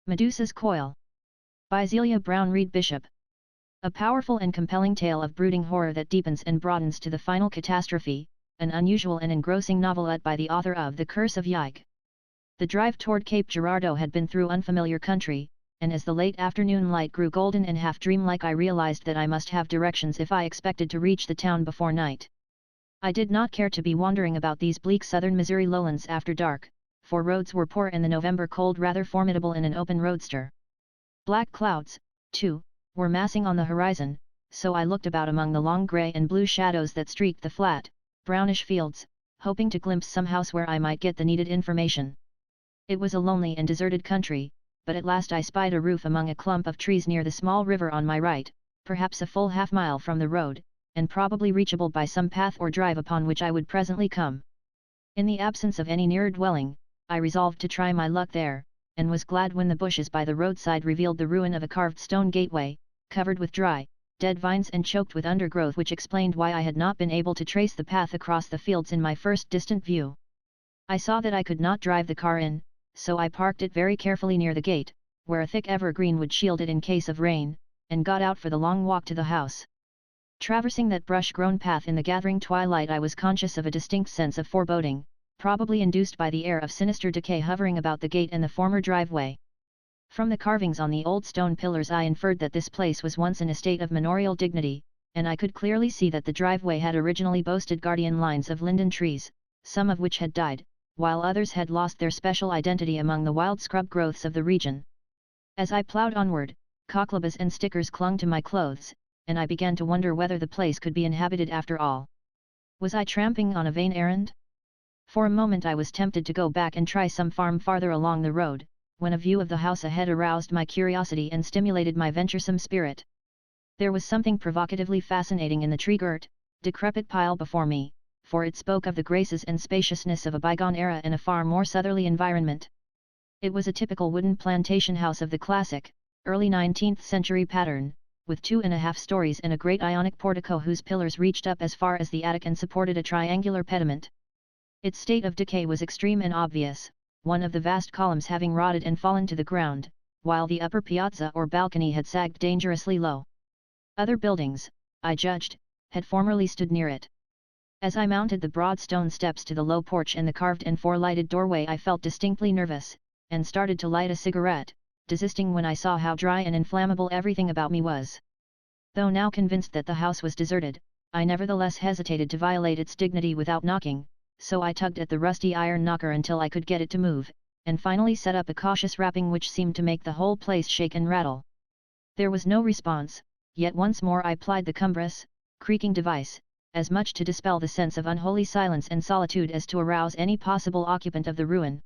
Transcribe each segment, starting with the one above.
Medusa's Coil. By Zealia Brown Reed Bishop. A powerful and compelling tale of brooding horror that deepens and broadens to the final catastrophe, an unusual and engrossing novelette by the author of The Curse of Yike. The drive toward Cape Girardeau had been through unfamiliar country, and as the late afternoon light grew golden and half dreamlike, I realized that I must have directions if I expected to reach the town before night. I did not care to be wandering about these bleak southern Missouri lowlands after dark, for roads were poor and the November cold rather formidable in an open roadster. Black clouds, too, were massing on the horizon, so I looked about among the long gray and blue shadows that streaked the flat, brownish fields, hoping to glimpse some house where I might get the needed information. It was a lonely and deserted country, but at last I spied a roof among a clump of trees near the small river on my right, perhaps a full half-mile from the road, and probably reachable by some path or drive upon which I would presently come. In the absence of any nearer dwelling, I resolved to try my luck there, and was glad when the bushes by the roadside revealed the ruin of a carved stone gateway, covered with dry, dead vines and choked with undergrowth, which explained why I had not been able to trace the path across the fields in my first distant view. I saw that I could not drive the car in, so I parked it very carefully near the gate, where a thick evergreen would shield it in case of rain, and got out for the long walk to the house. Traversing that brush-grown path in the gathering twilight, I was conscious of a distinct sense of foreboding, probably induced by the air of sinister decay hovering about the gate and the former driveway. From the carvings on the old stone pillars I inferred that this place was once an estate of manorial dignity, and I could clearly see that the driveway had originally boasted guardian lines of linden trees, some of which had died, while others had lost their special identity among the wild scrub growths of the region. As I plowed onward, cockleburs and stickers clung to my clothes, and I began to wonder whether the place could be inhabited after all. Was I tramping on a vain errand? For a moment I was tempted to go back and try some farm farther along the road, when a view of the house ahead aroused my curiosity and stimulated my venturesome spirit. There was something provocatively fascinating in the tree-girt, decrepit pile before me, for it spoke of the graces and spaciousness of a bygone era in a far more southerly environment. It was a typical wooden plantation house of the classic, early 19th century pattern, with 2.5 stories and a great Ionic portico whose pillars reached up as far as the attic and supported a triangular pediment. Its state of decay was extreme and obvious, one of the vast columns having rotted and fallen to the ground, while the upper piazza or balcony had sagged dangerously low. Other buildings, I judged, had formerly stood near it. As I mounted the broad stone steps to the low porch and the carved and four-lighted doorway, I felt distinctly nervous, and started to light a cigarette, desisting when I saw how dry and inflammable everything about me was. Though now convinced that the house was deserted, I nevertheless hesitated to violate its dignity without knocking, so I tugged at the rusty iron knocker until I could get it to move, and finally set up a cautious rapping which seemed to make the whole place shake and rattle. There was no response, yet once more I plied the cumbrous, creaking device, as much to dispel the sense of unholy silence and solitude as to arouse any possible occupant of the ruin.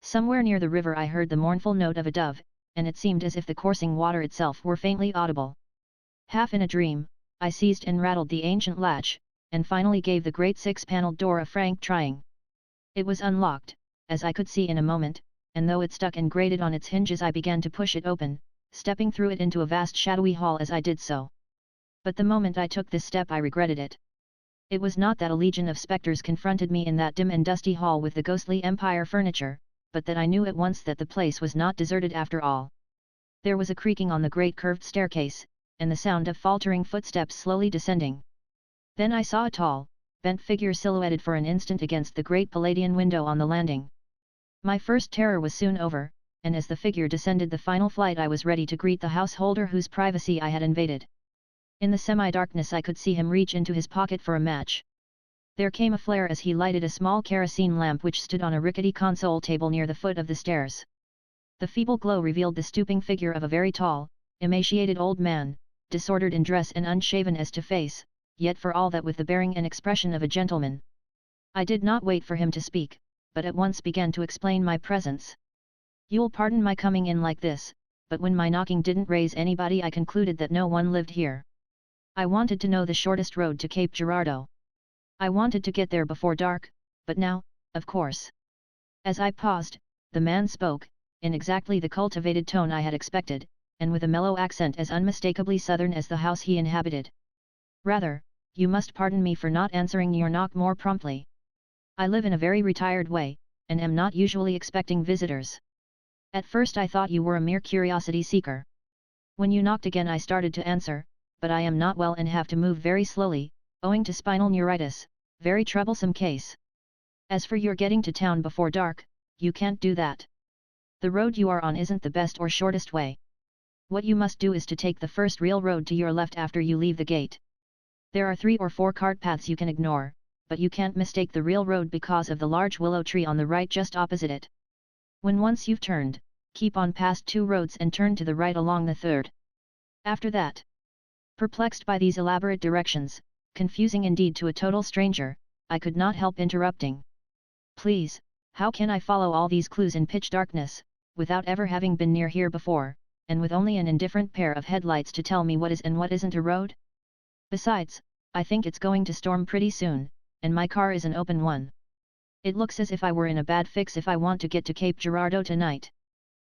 Somewhere near the river I heard the mournful note of a dove, and it seemed as if the coursing water itself were faintly audible. Half in a dream, I seized and rattled the ancient latch, and finally gave the great 6-paneled door a frank trying. It was unlocked, as I could see in a moment, and though it stuck and grated on its hinges I began to push it open, stepping through it into a vast shadowy hall as I did so. But the moment I took this step I regretted it. It was not that a legion of spectres confronted me in that dim and dusty hall with the ghostly empire furniture, but that I knew at once that the place was not deserted after all. There was a creaking on the great curved staircase, and the sound of faltering footsteps slowly descending. Then I saw a tall, bent figure silhouetted for an instant against the great Palladian window on the landing. My first terror was soon over, and as the figure descended the final flight I was ready to greet the householder whose privacy I had invaded. In the semi-darkness I could see him reach into his pocket for a match. There came a flare as he lighted a small kerosene lamp which stood on a rickety console table near the foot of the stairs. The feeble glow revealed the stooping figure of a very tall, emaciated old man, disordered in dress and unshaven as to face, yet for all that with the bearing and expression of a gentleman. I did not wait for him to speak, but at once began to explain my presence. You'll pardon my coming in like this, but when my knocking didn't raise anybody I concluded that no one lived here. I wanted to know the shortest road to Cape Girardeau. I wanted to get there before dark, but now, of course. As I paused, the man spoke, in exactly the cultivated tone I had expected, and with a mellow accent as unmistakably southern as the house he inhabited. Rather, you must pardon me for not answering your knock more promptly. I live in a very retired way, and am not usually expecting visitors. At first I thought you were a mere curiosity seeker. When you knocked again I started to answer, but I am not well and have to move very slowly, owing to spinal neuritis, very troublesome case. As for your getting to town before dark, you can't do that. The road you are on isn't the best or shortest way. What you must do is to take the first real road to your left after you leave the gate. There are 3 or 4 cart paths you can ignore, but you can't mistake the real road because of the large willow tree on the right just opposite it. When once you've turned, keep on past 2 roads and turn to the right along the 3rd. After that. Perplexed by these elaborate directions, confusing indeed to a total stranger, I could not help interrupting. Please, how can I follow all these clues in pitch darkness, without ever having been near here before, and with only an indifferent pair of headlights to tell me what is and what isn't a road? Besides, I think it's going to storm pretty soon, and my car is an open one. It looks as if I were in a bad fix if I want to get to Cape Girardeau tonight.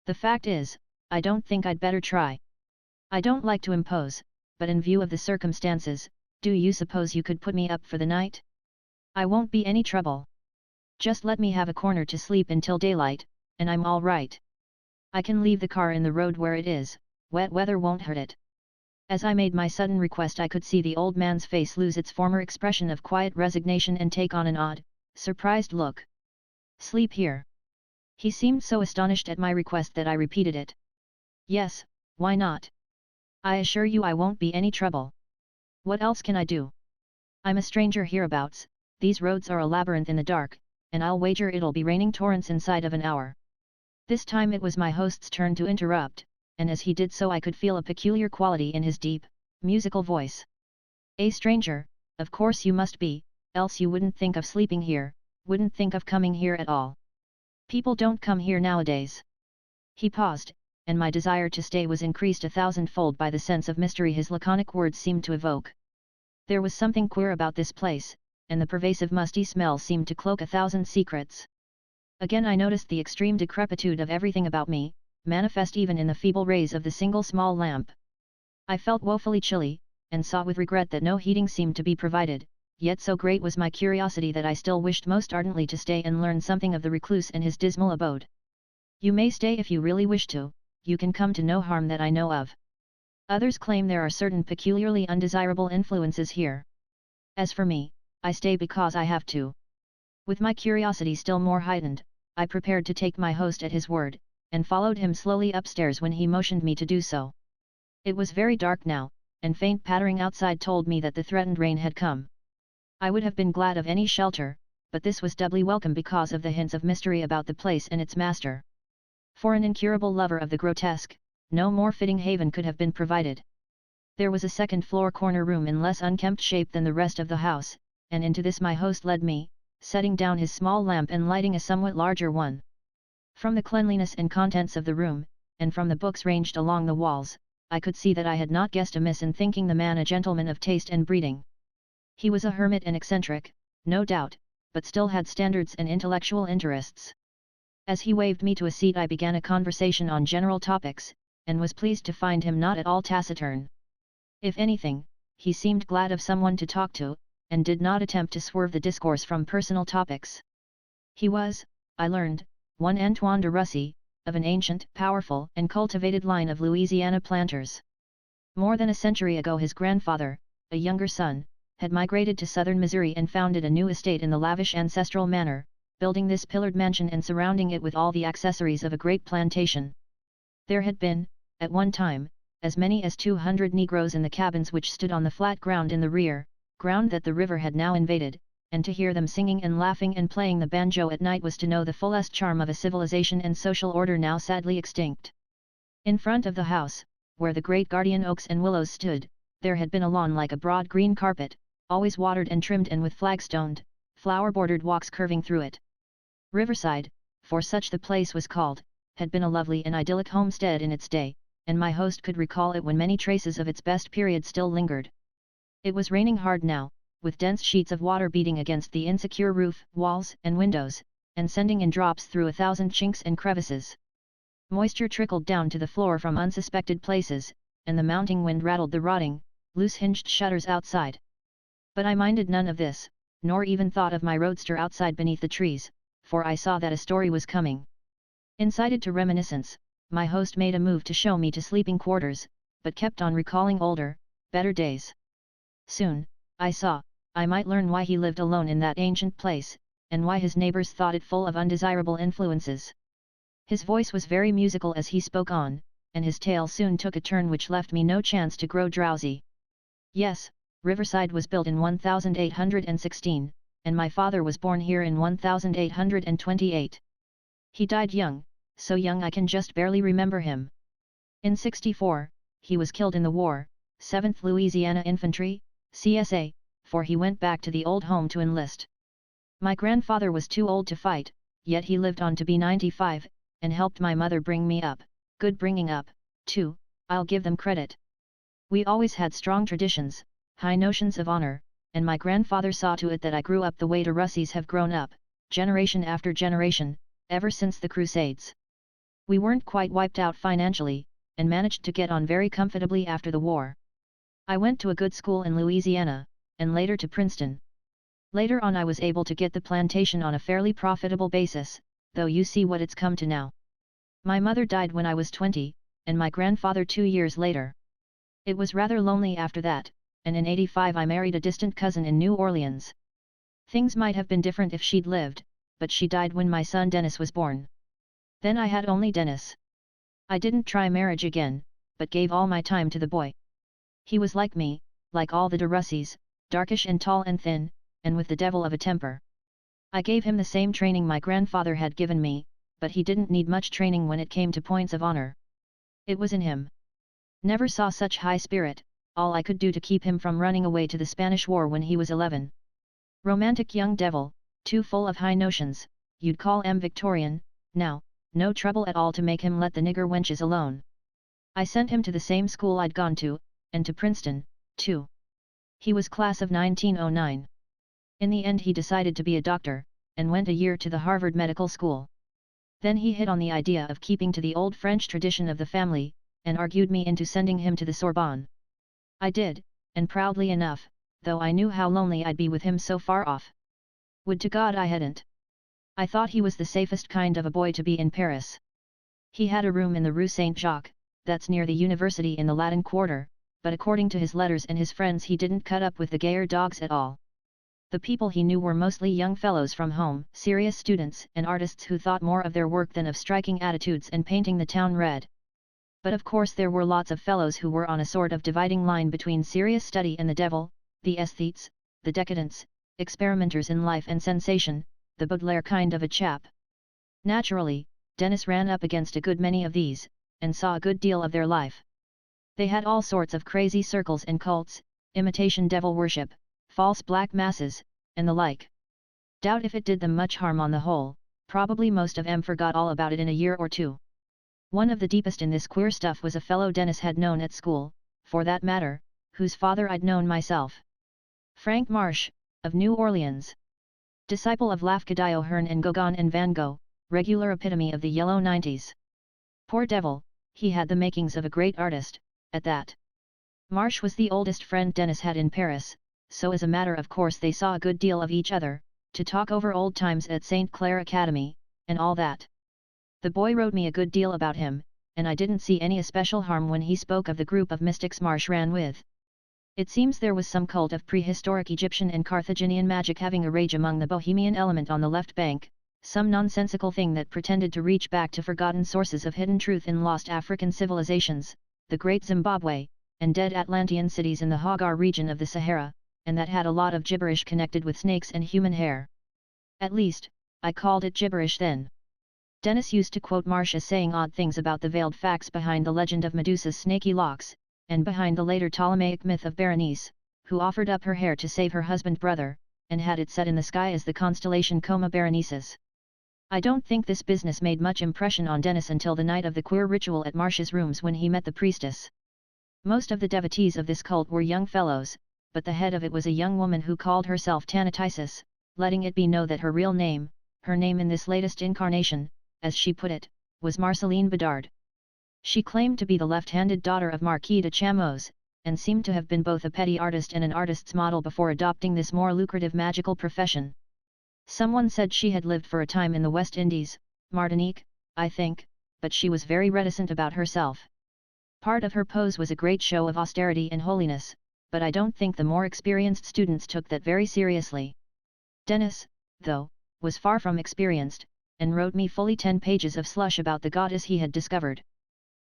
The fact is, I don't think I'd better try. I don't like to impose, but in view of the circumstances, do you suppose you could put me up for the night? I won't be any trouble. Just let me have a corner to sleep until daylight, and I'm all right. I can leave the car in the road where it is, wet weather won't hurt it. As I made my sudden request I could see the old man's face lose its former expression of quiet resignation and take on an odd, surprised look. Sleep here? He seemed so astonished at my request that I repeated it. Yes, why not? I assure you I won't be any trouble. What else can I do? I'm a stranger hereabouts, these roads are a labyrinth in the dark, and I'll wager it'll be raining torrents inside of an hour. This time it was my host's turn to interrupt, and as he did so I could feel a peculiar quality in his deep, musical voice. A stranger, of course you must be, else you wouldn't think of sleeping here, wouldn't think of coming here at all. People don't come here nowadays. He paused, and my desire to stay was increased 1,000-fold by the sense of mystery his laconic words seemed to evoke. There was something queer about this place, and the pervasive musty smell seemed to cloak 1,000 secrets. Again I noticed the extreme decrepitude of everything about me, manifest even in the feeble rays of the single small lamp. I felt woefully chilly, and saw with regret that no heating seemed to be provided, yet so great was my curiosity that I still wished most ardently to stay and learn something of the recluse and his dismal abode. You may stay if you really wish to, you can come to no harm that I know of. Others claim there are certain peculiarly undesirable influences here. As for me, I stay because I have to. With my curiosity still more heightened, I prepared to take my host at his word, and followed him slowly upstairs when he motioned me to do so. It was very dark now, and faint pattering outside told me that the threatened rain had come. I would have been glad of any shelter, but this was doubly welcome because of the hints of mystery about the place and its master. For an incurable lover of the grotesque, no more fitting haven could have been provided. There was a second-floor corner room in less unkempt shape than the rest of the house, and into this my host led me, setting down his small lamp and lighting a somewhat larger one. From the cleanliness and contents of the room, and from the books ranged along the walls, I could see that I had not guessed amiss in thinking the man a gentleman of taste and breeding. He was a hermit and eccentric, no doubt, but still had standards and intellectual interests. As he waved me to a seat I began a conversation on general topics, and was pleased to find him not at all taciturn. If anything, he seemed glad of someone to talk to, and did not attempt to swerve the discourse from personal topics. He was, I learned, one Antoine de Russy, of an ancient, powerful and cultivated line of Louisiana planters. More than a century ago his grandfather, a younger son, had migrated to southern Missouri and founded a new estate in the lavish ancestral manner, building this pillared mansion and surrounding it with all the accessories of a great plantation. There had been, at one time, as many as 200 Negroes in the cabins which stood on the flat ground in the rear, ground that the river had now invaded, and to hear them singing and laughing and playing the banjo at night was to know the fullest charm of a civilization and social order now sadly extinct. In front of the house, where the great guardian oaks and willows stood, there had been a lawn like a broad green carpet, always watered and trimmed and with flagstoned, flower-bordered walks curving through it. Riverside, for such the place was called, had been a lovely and idyllic homestead in its day, and my host could recall it when many traces of its best period still lingered. It was raining hard now, with dense sheets of water beating against the insecure roof, walls, and windows, and sending in drops through 1,000 chinks and crevices. Moisture trickled down to the floor from unsuspected places, and the mounting wind rattled the rotting, loose-hinged shutters outside. But I minded none of this, nor even thought of my roadster outside beneath the trees, for I saw that a story was coming. Incited to reminiscence, my host made a move to show me to sleeping quarters, but kept on recalling older, better days. Soon, I saw, I might learn why he lived alone in that ancient place, and why his neighbors thought it full of undesirable influences. His voice was very musical as he spoke on, and his tale soon took a turn which left me no chance to grow drowsy. Yes, Riverside was built in 1816, and my father was born here in 1828. He died young, so young I can just barely remember him. In '64, he was killed in the war, 7th Louisiana Infantry, CSA, for he went back to the old home to enlist. My grandfather was too old to fight, yet he lived on to be 95, and helped my mother bring me up, good bringing up, too, I'll give them credit. We always had strong traditions, high notions of honor, and my grandfather saw to it that I grew up the way Russies have grown up, generation after generation, ever since the Crusades. We weren't quite wiped out financially, and managed to get on very comfortably after the war. I went to a good school in Louisiana, and later to Princeton. Later on I was able to get the plantation on a fairly profitable basis, though you see what it's come to now. My mother died when I was 20, and my grandfather 2 years later. It was rather lonely after that, and in '85 I married a distant cousin in New Orleans. Things might have been different if she'd lived, but she died when my son Dennis was born. Then I had only Dennis. I didn't try marriage again, but gave all my time to the boy. He was like me, like all the DeRussies, darkish and tall and thin, and with the devil of a temper. I gave him the same training my grandfather had given me, but he didn't need much training when it came to points of honor. It was in him. Never saw such high spirit, all I could do to keep him from running away to the Spanish War when he was 11. Romantic young devil, too full of high notions, you'd call him Victorian, now, no trouble at all to make him let the nigger wenches alone. I sent him to the same school I'd gone to, and to Princeton, too. He was class of 1909. In the end he decided to be a doctor, and went a year to the Harvard Medical School. Then he hit on the idea of keeping to the old French tradition of the family, and argued me into sending him to the Sorbonne. I did, and proudly enough, though I knew how lonely I'd be with him so far off. Would to God I hadn't. I thought he was the safest kind of a boy to be in Paris. He had a room in the Rue Saint-Jacques, that's near the university in the Latin Quarter, but according to his letters and his friends he didn't cut up with the gayer dogs at all. The people he knew were mostly young fellows from home, serious students and artists who thought more of their work than of striking attitudes and painting the town red. But of course there were lots of fellows who were on a sort of dividing line between serious study and the devil, the aesthetes, the decadents, experimenters in life and sensation, the Baudelaire kind of a chap. Naturally, Dennis ran up against a good many of these, and saw a good deal of their life. They had all sorts of crazy circles and cults, imitation devil worship, false black masses, and the like. Doubt if it did them much harm on the whole, probably most of 'em forgot all about it in a year or two. One of the deepest in this queer stuff was a fellow Dennis had known at school, for that matter, whose father I'd known myself. Frank Marsh, of New Orleans. Disciple of Lafcadio Hearn and Gauguin and Van Gogh, regular epitome of the yellow 90s. Poor devil, he had the makings of a great artist, at that. Marsh was the oldest friend Dennis had in Paris, so as a matter of course they saw a good deal of each other, to talk over old times at St. Clair Academy, and all that. The boy wrote me a good deal about him, and I didn't see any especial harm when he spoke of the group of mystics Marsh ran with. It seems there was some cult of prehistoric Egyptian and Carthaginian magic having a rage among the Bohemian element on the left bank, some nonsensical thing that pretended to reach back to forgotten sources of hidden truth in lost African civilizations, the Great Zimbabwe, and dead Atlantean cities in the Hagar region of the Sahara, and that had a lot of gibberish connected with snakes and human hair. At least, I called it gibberish then. Dennis used to quote Marsh as saying odd things about the veiled facts behind the legend of Medusa's snaky locks, and behind the later Ptolemaic myth of Berenice, who offered up her hair to save her husband brother, and had it set in the sky as the constellation Coma Berenices. I don't think this business made much impression on Dennis until the night of the queer ritual at Marsh's rooms when he met the priestess. Most of the devotees of this cult were young fellows, but the head of it was a young woman who called herself Tanatisis, letting it be known that her real name, her name in this latest incarnation, as she put it, was Marceline Bedard. She claimed to be the left-handed daughter of Marquis de Chamois, and seemed to have been both a petty artist and an artist's model before adopting this more lucrative magical profession. Someone said she had lived for a time in the West Indies, Martinique, I think, but she was very reticent about herself. Part of her pose was a great show of austerity and holiness, but I don't think the more experienced students took that very seriously. Dennis, though, was far from experienced, and wrote me fully 10 pages of slush about the goddess he had discovered.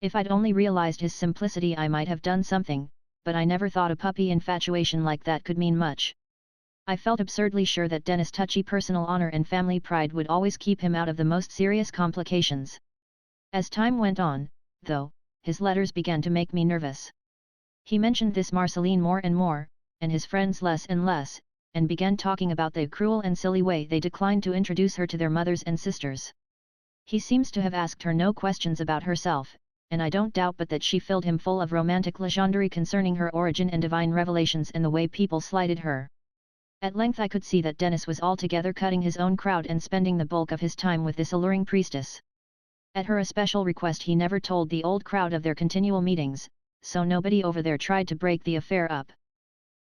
If I'd only realized his simplicity I might have done something, but I never thought a puppy infatuation like that could mean much. I felt absurdly sure that Dennis' touchy personal honor and family pride would always keep him out of the most serious complications. As time went on, though, his letters began to make me nervous. He mentioned this Marceline more and more, and his friends less and less, and began talking about the cruel and silly way they declined to introduce her to their mothers and sisters. He seems to have asked her no questions about herself, and I don't doubt but that she filled him full of romantic legendary concerning her origin and divine revelations and the way people slighted her. At length I could see that Dennis was altogether cutting his own crowd and spending the bulk of his time with this alluring priestess. At her especial request he never told the old crowd of their continual meetings, so nobody over there tried to break the affair up.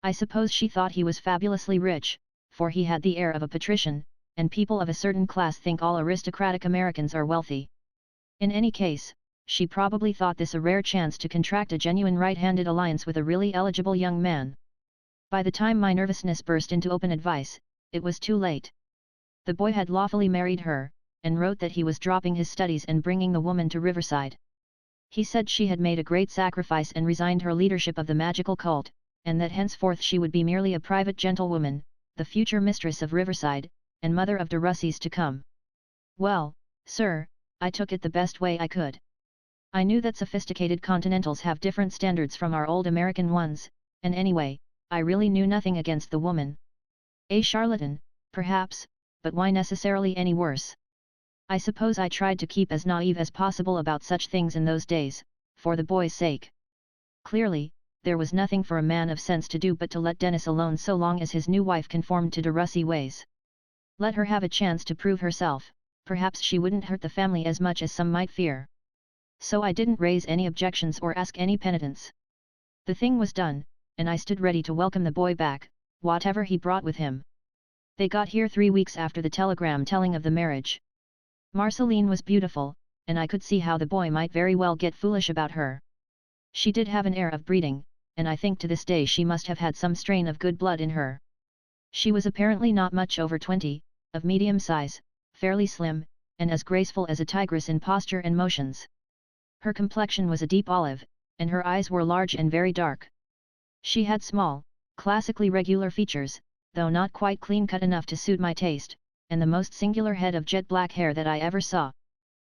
I suppose she thought he was fabulously rich, for he had the air of a patrician, and people of a certain class think all aristocratic Americans are wealthy. In any case, she probably thought this a rare chance to contract a genuine right-handed alliance with a really eligible young man. By the time my nervousness burst into open advice, it was too late. The boy had lawfully married her, and wrote that he was dropping his studies and bringing the woman to Riverside. He said she had made a great sacrifice and resigned her leadership of the magical cult, and that henceforth she would be merely a private gentlewoman, the future mistress of Riverside, and mother of Russies to come. Well, sir, I took it the best way I could. I knew that sophisticated continentals have different standards from our old American ones, and anyway, I really knew nothing against the woman. A charlatan, perhaps, but why necessarily any worse? I suppose I tried to keep as naive as possible about such things in those days, for the boy's sake. Clearly, there was nothing for a man of sense to do but to let Dennis alone so long as his new wife conformed to Russie ways. Let her have a chance to prove herself, perhaps she wouldn't hurt the family as much as some might fear. So I didn't raise any objections or ask any penitence. The thing was done, and I stood ready to welcome the boy back, whatever he brought with him. They got here 3 weeks after the telegram telling of the marriage. Marceline was beautiful, and I could see how the boy might very well get foolish about her. She did have an air of breeding, and I think to this day she must have had some strain of good blood in her. She was apparently not much over 20, of medium size, fairly slim, and as graceful as a tigress in posture and motions. Her complexion was a deep olive, and her eyes were large and very dark. She had small, classically regular features, though not quite clean-cut enough to suit my taste, and the most singular head of jet black hair that I ever saw.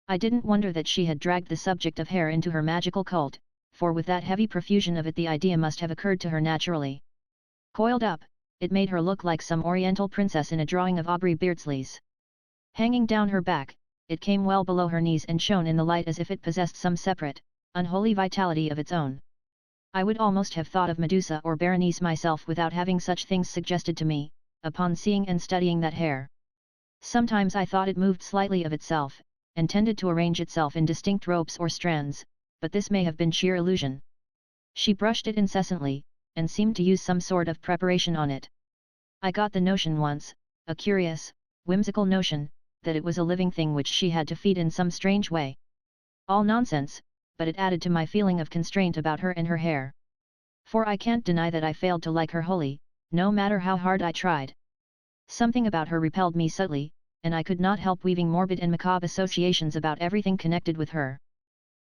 I didn't wonder that she had dragged the subject of hair into her magical cult, for with that heavy profusion of it the idea must have occurred to her naturally. Coiled up, it made her look like some oriental princess in a drawing of Aubrey Beardsley's. Hanging down her back, it came well below her knees and shone in the light as if it possessed some separate, unholy vitality of its own. I would almost have thought of Medusa or Berenice myself without having such things suggested to me, upon seeing and studying that hair. Sometimes I thought it moved slightly of itself, and tended to arrange itself in distinct ropes or strands, but this may have been sheer illusion. She brushed it incessantly, and seemed to use some sort of preparation on it. I got the notion once, a curious, whimsical notion, that it was a living thing which she had to feed in some strange way. All nonsense, but it added to my feeling of constraint about her and her hair. For I can't deny that I failed to like her wholly, no matter how hard I tried. Something about her repelled me subtly, and I could not help weaving morbid and macabre associations about everything connected with her.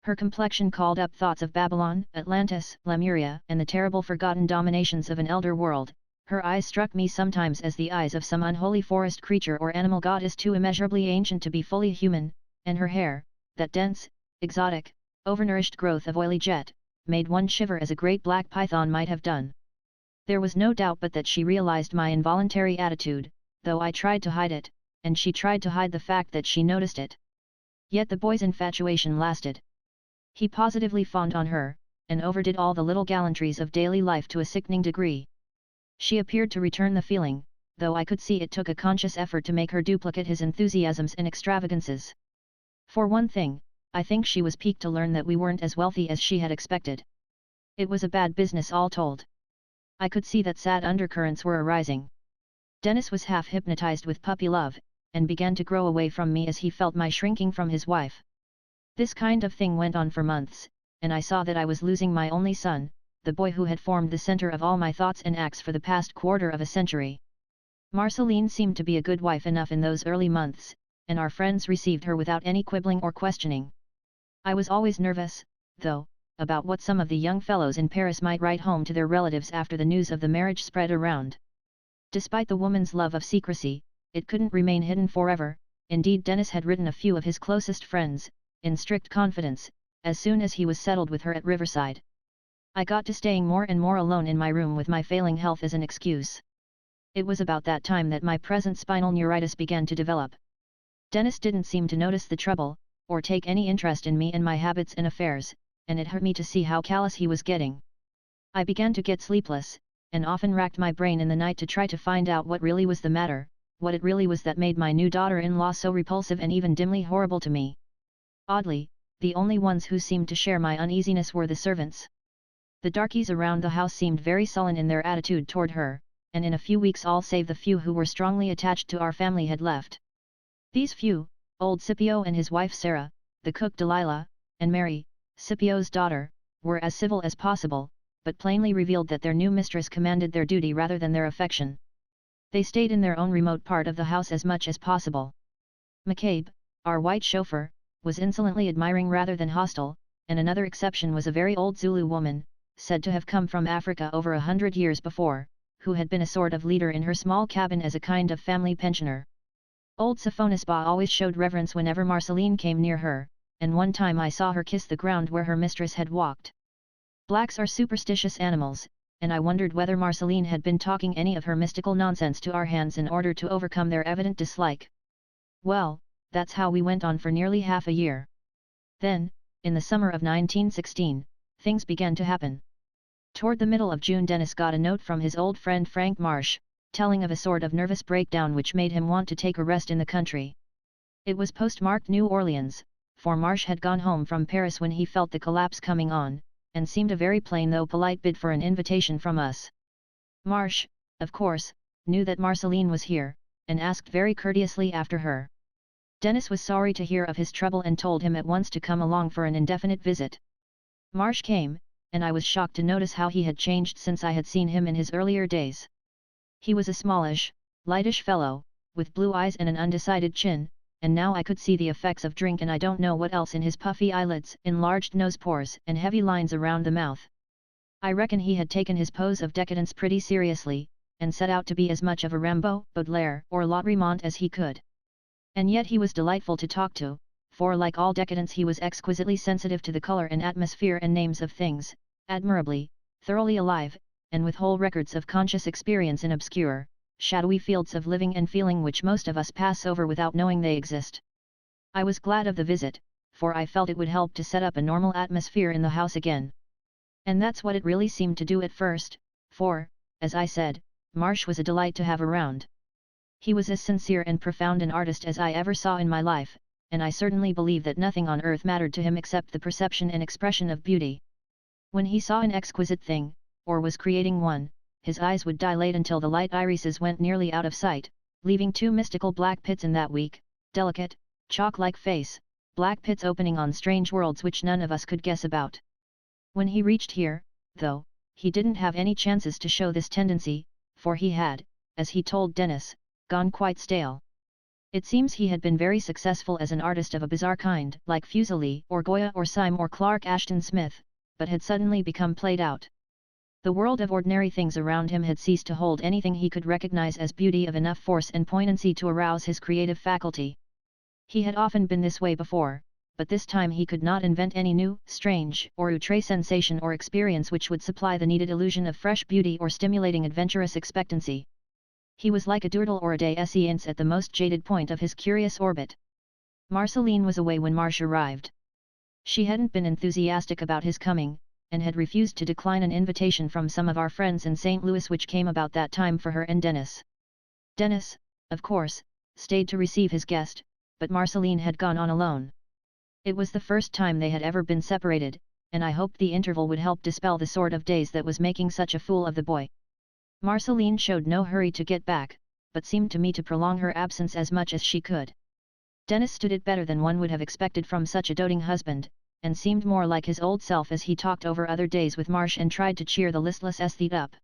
Her complexion called up thoughts of Babylon, Atlantis, Lemuria, and the terrible forgotten dominations of an elder world. Her eyes struck me sometimes as the eyes of some unholy forest creature or animal goddess too immeasurably ancient to be fully human, and her hair, that dense, exotic, overnourished growth of oily jet, made one shiver as a great black python might have done. There was no doubt but that she realized my involuntary attitude, though I tried to hide it, and she tried to hide the fact that she noticed it. Yet the boy's infatuation lasted. He positively fawned on her, and overdid all the little gallantries of daily life to a sickening degree. She appeared to return the feeling, though I could see it took a conscious effort to make her duplicate his enthusiasms and extravagances. For one thing, I think she was piqued to learn that we weren't as wealthy as she had expected. It was a bad business all told. I could see that sad undercurrents were arising. Dennis was half hypnotized with puppy love, and began to grow away from me as he felt my shrinking from his wife. This kind of thing went on for months, and I saw that I was losing my only son, the boy who had formed the center of all my thoughts and acts for the past quarter of a century. Marceline seemed to be a good wife enough in those early months, and our friends received her without any quibbling or questioning. I was always nervous, though, about what some of the young fellows in Paris might write home to their relatives after the news of the marriage spread around. Despite the woman's love of secrecy, it couldn't remain hidden forever. Indeed, Dennis had written a few of his closest friends, in strict confidence, as soon as he was settled with her at Riverside. I got to staying more and more alone in my room with my failing health as an excuse. It was about that time that my present spinal neuritis began to develop. Dennis didn't seem to notice the trouble, or take any interest in me and my habits and affairs, and it hurt me to see how callous he was getting. I began to get sleepless, and often racked my brain in the night to try to find out what really was the matter, what it really was that made my new daughter-in-law so repulsive and even dimly horrible to me. Oddly, the only ones who seemed to share my uneasiness were the servants. The darkies around the house seemed very sullen in their attitude toward her, and in a few weeks all save the few who were strongly attached to our family had left. These few, old Scipio and his wife Sarah, the cook Delilah, and Mary, Scipio's daughter, were as civil as possible, but plainly revealed that their new mistress commanded their duty rather than their affection. They stayed in their own remote part of the house as much as possible. McCabe, our white chauffeur, was insolently admiring rather than hostile, and another exception was a very old Zulu woman, said to have come from Africa over 100 years before, who had been a sort of leader in her small cabin as a kind of family pensioner. Old Sophonisba always showed reverence whenever Marceline came near her, and one time I saw her kiss the ground where her mistress had walked. Blacks are superstitious animals, and I wondered whether Marceline had been talking any of her mystical nonsense to our hands in order to overcome their evident dislike. Well, that's how we went on for nearly half a year. Then, in the summer of 1916, things began to happen. Toward the middle of June, Dennis got a note from his old friend Frank Marsh, telling of a sort of nervous breakdown which made him want to take a rest in the country. It was postmarked New Orleans, for Marsh had gone home from Paris when he felt the collapse coming on, and seemed a very plain though polite bid for an invitation from us. Marsh, of course, knew that Marceline was here, and asked very courteously after her. Dennis was sorry to hear of his trouble and told him at once to come along for an indefinite visit. Marsh came, and I was shocked to notice how he had changed since I had seen him in his earlier days. He was a smallish, lightish fellow, with blue eyes and an undecided chin, and now I could see the effects of drink and I don't know what else in his puffy eyelids, enlarged nose pores and heavy lines around the mouth. I reckon he had taken his pose of decadence pretty seriously, and set out to be as much of a Rimbaud, Baudelaire or Lautréamont as he could. And yet he was delightful to talk to, for like all decadents he was exquisitely sensitive to the color and atmosphere and names of things, admirably, thoroughly alive, and with whole records of conscious experience in obscure, shadowy fields of living and feeling which most of us pass over without knowing they exist. I was glad of the visit, for I felt it would help to set up a normal atmosphere in the house again. And that's what it really seemed to do at first, for, as I said, Marsh was a delight to have around. He was as sincere and profound an artist as I ever saw in my life, and I certainly believe that nothing on earth mattered to him except the perception and expression of beauty. When he saw an exquisite thing, or was creating one, his eyes would dilate until the light irises went nearly out of sight, leaving two mystical black pits in that weak, delicate, chalk-like face, black pits opening on strange worlds which none of us could guess about. When he reached here, though, he didn't have any chances to show this tendency, for he had, as he told Dennis, gone quite stale. It seems he had been very successful as an artist of a bizarre kind, like Fuseli or Goya or Syme or Clark Ashton Smith, but had suddenly become played out. The world of ordinary things around him had ceased to hold anything he could recognize as beauty of enough force and poignancy to arouse his creative faculty. He had often been this way before, but this time he could not invent any new, strange, or outre sensation or experience which would supply the needed illusion of fresh beauty or stimulating adventurous expectancy. He was like a Durdle or a Des Esseintes at the most jaded point of his curious orbit. Marceline was away when Marsh arrived. She hadn't been enthusiastic about his coming, and had refused to decline an invitation from some of our friends in St. Louis which came about that time for her and Dennis. Dennis, of course, stayed to receive his guest, but Marceline had gone on alone. It was the first time they had ever been separated, and I hoped the interval would help dispel the sort of daze that was making such a fool of the boy. Marceline showed no hurry to get back, but seemed to me to prolong her absence as much as she could. Dennis stood it better than one would have expected from such a doting husband, and seemed more like his old self as he talked over other days with Marsh and tried to cheer the listless aesthete up.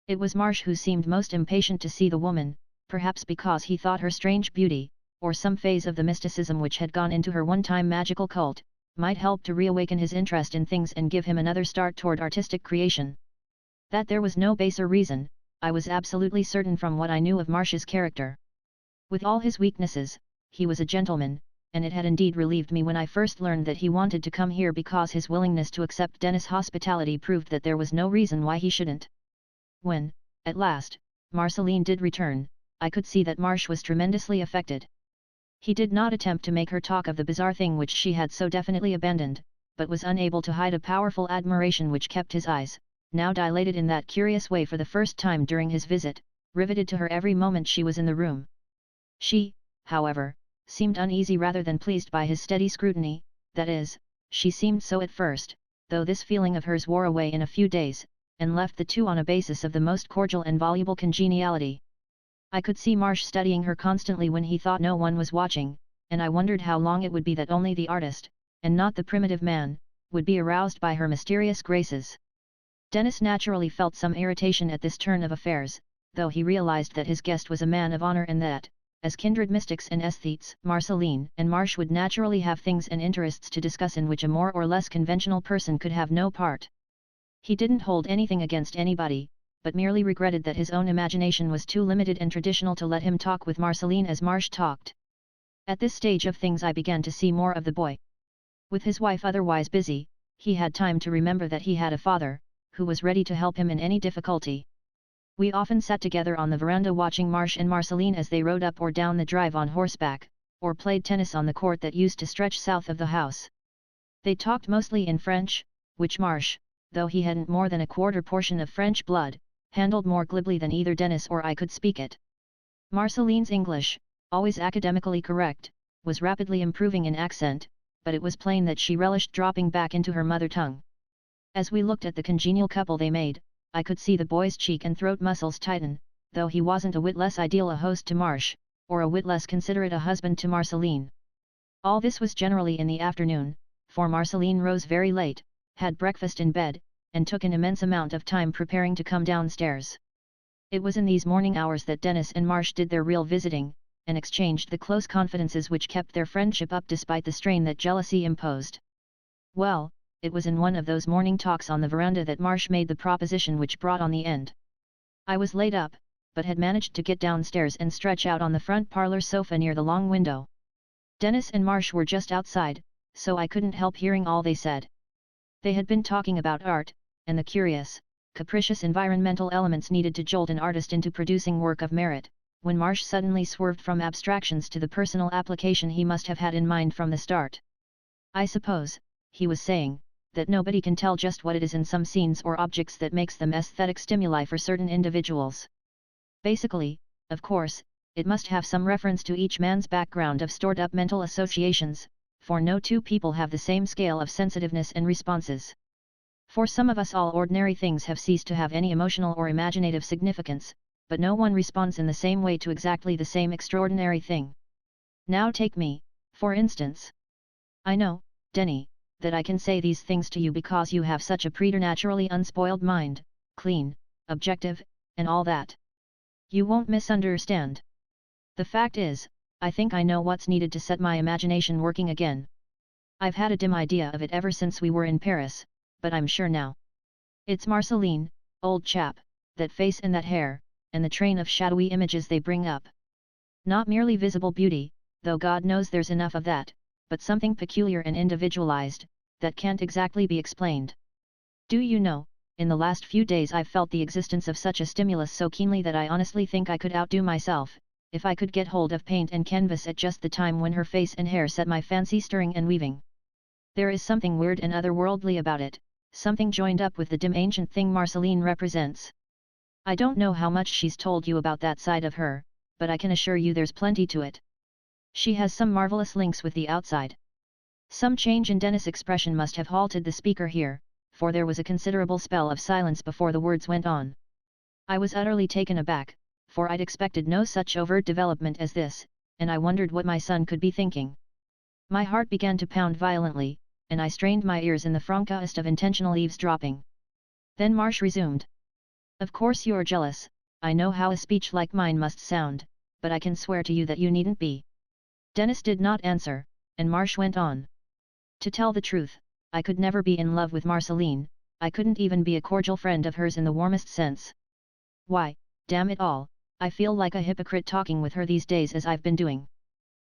It was Marsh who seemed most impatient to see the woman, perhaps because he thought her strange beauty, or some phase of the mysticism which had gone into her one-time magical cult, might help to reawaken his interest in things and give him another start toward artistic creation. That there was no baser reason, I was absolutely certain from what I knew of Marsh's character. With all his weaknesses, he was a gentleman, and it had indeed relieved me when I first learned that he wanted to come here because his willingness to accept Dennis' hospitality proved that there was no reason why he shouldn't. When, at last, Marceline did return, I could see that Marsh was tremendously affected. He did not attempt to make her talk of the bizarre thing which she had so definitely abandoned, but was unable to hide a powerful admiration which kept his eyes, now dilated in that curious way for the first time during his visit, riveted to her every moment she was in the room. She, however, seemed uneasy rather than pleased by his steady scrutiny, that is, she seemed so at first, though this feeling of hers wore away in a few days, and left the two on a basis of the most cordial and voluble congeniality. I could see Marsh studying her constantly when he thought no one was watching, and I wondered how long it would be that only the artist, and not the primitive man, would be aroused by her mysterious graces. Dennis naturally felt some irritation at this turn of affairs, though he realized that his guest was a man of honor and that, as kindred mystics and aesthetes, Marceline and Marsh would naturally have things and interests to discuss in which a more or less conventional person could have no part. He didn't hold anything against anybody, but merely regretted that his own imagination was too limited and traditional to let him talk with Marceline as Marsh talked. At this stage of things I began to see more of the boy. With his wife otherwise busy, he had time to remember that he had a father, who was ready to help him in any difficulty. We often sat together on the veranda watching Marsh and Marceline as they rode up or down the drive on horseback, or played tennis on the court that used to stretch south of the house. They talked mostly in French, which Marsh, though he hadn't more than a quarter portion of French blood, handled more glibly than either Dennis or I could speak it. Marceline's English, always academically correct, was rapidly improving in accent, but it was plain that she relished dropping back into her mother tongue. As we looked at the congenial couple they made, I could see the boy's cheek and throat muscles tighten, though he wasn't a whit less ideal a host to Marsh, or a whit less considerate a husband to Marceline. All this was generally in the afternoon, for Marceline rose very late, had breakfast in bed, and took an immense amount of time preparing to come downstairs. It was in these morning hours that Dennis and Marsh did their real visiting, and exchanged the close confidences which kept their friendship up despite the strain that jealousy imposed. Well, it was in one of those morning talks on the veranda that Marsh made the proposition which brought on the end. I was laid up, but had managed to get downstairs and stretch out on the front parlor sofa near the long window. Dennis and Marsh were just outside, so I couldn't help hearing all they said. They had been talking about art, and the curious, capricious environmental elements needed to jolt an artist into producing work of merit, when Marsh suddenly swerved from abstractions to the personal application he must have had in mind from the start. I suppose, he was saying, that nobody can tell just what it is in some scenes or objects that makes them aesthetic stimuli for certain individuals. Basically, of course, it must have some reference to each man's background of stored-up mental associations, for no two people have the same scale of sensitiveness and responses. For some of us all ordinary things have ceased to have any emotional or imaginative significance, but no one responds in the same way to exactly the same extraordinary thing. Now take me, for instance. I know, Denny, that I can say these things to you because you have such a preternaturally unspoiled mind, clean, objective, and all that. You won't misunderstand. The fact is, I think I know what's needed to set my imagination working again. I've had a dim idea of it ever since we were in Paris, but I'm sure now. It's Marceline, old chap, that face and that hair, and the train of shadowy images they bring up. Not merely visible beauty, though God knows there's enough of that, but something peculiar and individualized, that can't exactly be explained. Do you know, in the last few days I've felt the existence of such a stimulus so keenly that I honestly think I could outdo myself, if I could get hold of paint and canvas at just the time when her face and hair set my fancy stirring and weaving. There is something weird and otherworldly about it, something joined up with the dim ancient thing Marceline represents. I don't know how much she's told you about that side of her, but I can assure you there's plenty to it. She has some marvelous links with the outside. Some change in Dennis' expression must have halted the speaker here, for there was a considerable spell of silence before the words went on. I was utterly taken aback, for I'd expected no such overt development as this, and I wondered what my son could be thinking. My heart began to pound violently, and I strained my ears in the frankest of intentional eavesdropping. Then Marsh resumed. Of course you're jealous, I know how a speech like mine must sound, but I can swear to you that you needn't be. Dennis did not answer, and Marsh went on. To tell the truth, I could never be in love with Marceline, I couldn't even be a cordial friend of hers in the warmest sense. Why, damn it all, I feel like a hypocrite talking with her these days as I've been doing.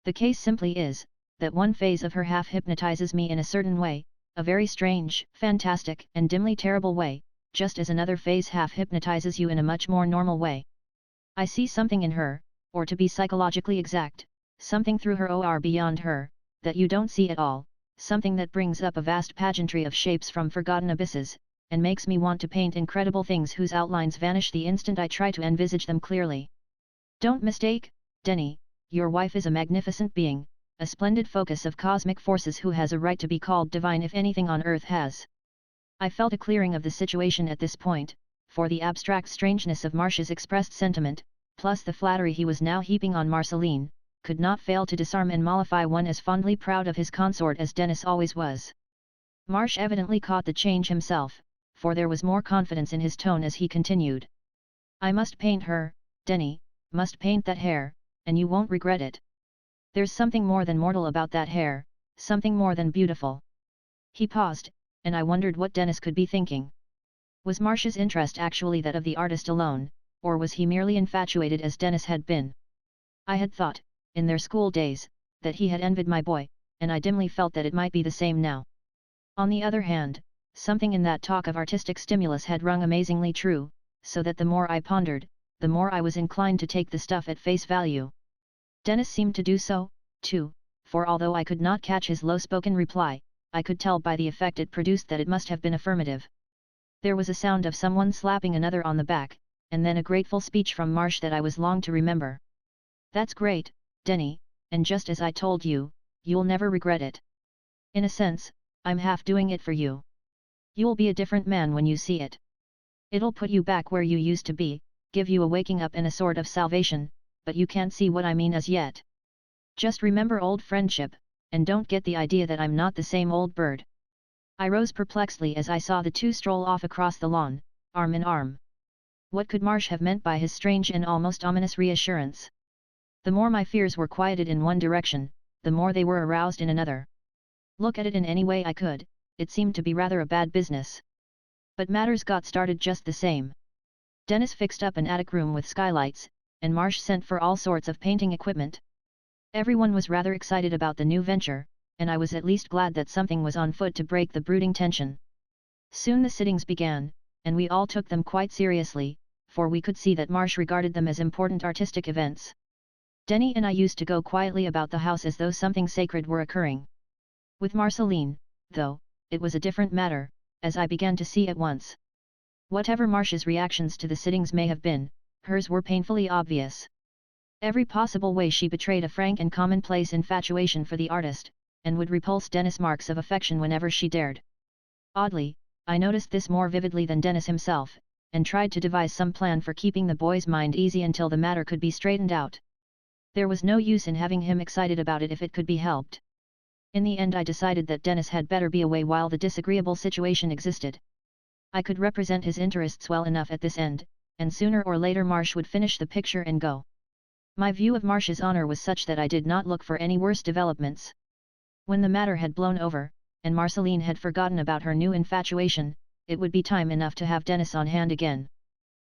The case simply is, that one phase of her half hypnotizes me in a certain way, a very strange, fantastic, and dimly terrible way, just as another phase half hypnotizes you in a much more normal way. I see something in her, or to be psychologically exact, something through her or beyond her, that you don't see at all, something that brings up a vast pageantry of shapes from forgotten abysses, and makes me want to paint incredible things whose outlines vanish the instant I try to envisage them clearly. Don't mistake, Denny, your wife is a magnificent being, a splendid focus of cosmic forces who has a right to be called divine if anything on earth has. I felt a clearing of the situation at this point, for the abstract strangeness of Marsh's expressed sentiment, plus the flattery he was now heaping on Marceline, could not fail to disarm and mollify one as fondly proud of his consort as Dennis always was. Marsh evidently caught the change himself, for there was more confidence in his tone as he continued. I must paint her, Denny, must paint that hair, and you won't regret it. There's something more than mortal about that hair, something more than beautiful. He paused, and I wondered what Dennis could be thinking. Was Marsh's interest actually that of the artist alone, or was he merely infatuated as Dennis had been? I had thought, in their school days, that he had envied my boy, and I dimly felt that it might be the same now. On the other hand, something in that talk of artistic stimulus had rung amazingly true, so that the more I pondered, the more I was inclined to take the stuff at face value. Dennis seemed to do so, too, for although I could not catch his low-spoken reply, I could tell by the effect it produced that it must have been affirmative. There was a sound of someone slapping another on the back, and then a grateful speech from Marsh that I was long to remember. That's great, Denny, and just as I told you, you'll never regret it. In a sense, I'm half doing it for you. You'll be a different man when you see it. It'll put you back where you used to be, give you a waking up and a sort of salvation, but you can't see what I mean as yet. Just remember old friendship, and don't get the idea that I'm not the same old bird. I rose perplexedly as I saw the two stroll off across the lawn, arm in arm. What could Marsh have meant by his strange and almost ominous reassurance? The more my fears were quieted in one direction, the more they were aroused in another. Look at it in any way I could, it seemed to be rather a bad business. But matters got started just the same. Dennis fixed up an attic room with skylights, and Marsh sent for all sorts of painting equipment. Everyone was rather excited about the new venture, and I was at least glad that something was on foot to break the brooding tension. Soon the sittings began, and we all took them quite seriously, for we could see that Marsh regarded them as important artistic events. Denny and I used to go quietly about the house as though something sacred were occurring. With Marceline, though, it was a different matter, as I began to see at once. Whatever Marsh's reactions to the sittings may have been, hers were painfully obvious. Every possible way she betrayed a frank and commonplace infatuation for the artist, and would repulse Dennis' marks of affection whenever she dared. Oddly, I noticed this more vividly than Dennis himself, and tried to devise some plan for keeping the boy's mind easy until the matter could be straightened out. There was no use in having him excited about it if it could be helped. In the end I decided that Dennis had better be away while the disagreeable situation existed. I could represent his interests well enough at this end, and sooner or later Marsh would finish the picture and go. My view of Marsh's honor was such that I did not look for any worse developments. When the matter had blown over, and Marceline had forgotten about her new infatuation, it would be time enough to have Dennis on hand again.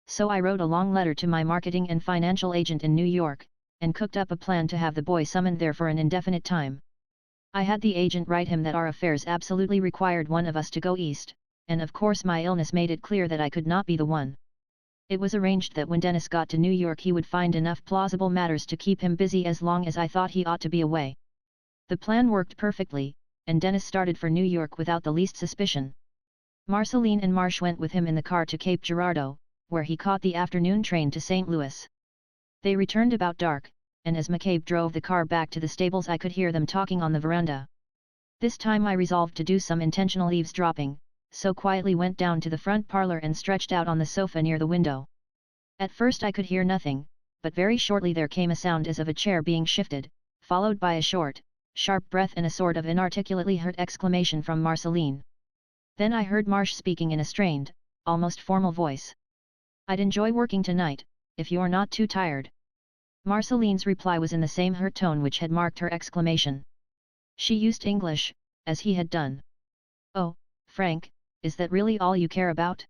So I wrote a long letter to my marketing and financial agent in New York, and cooked up a plan to have the boy summoned there for an indefinite time. I had the agent write him that our affairs absolutely required one of us to go east, and of course my illness made it clear that I could not be the one. It was arranged that when Dennis got to New York he would find enough plausible matters to keep him busy as long as I thought he ought to be away. The plan worked perfectly, and Dennis started for New York without the least suspicion. Marceline and Marsh went with him in the car to Cape Girardeau, where he caught the afternoon train to St. Louis. They returned about dark, and as McCabe drove the car back to the stables I could hear them talking on the veranda. This time I resolved to do some intentional eavesdropping, so quietly went down to the front parlor and stretched out on the sofa near the window. At first I could hear nothing, but very shortly there came a sound as of a chair being shifted, followed by a short, sharp breath and a sort of inarticulately hurt exclamation from Marceline. Then I heard Marsh speaking in a strained, almost formal voice. "I'd enjoy working tonight, if you're not too tired." Marceline's reply was in the same hurt tone which had marked her exclamation. She used English, as he had done. "Oh, Frank, is that really all you care about?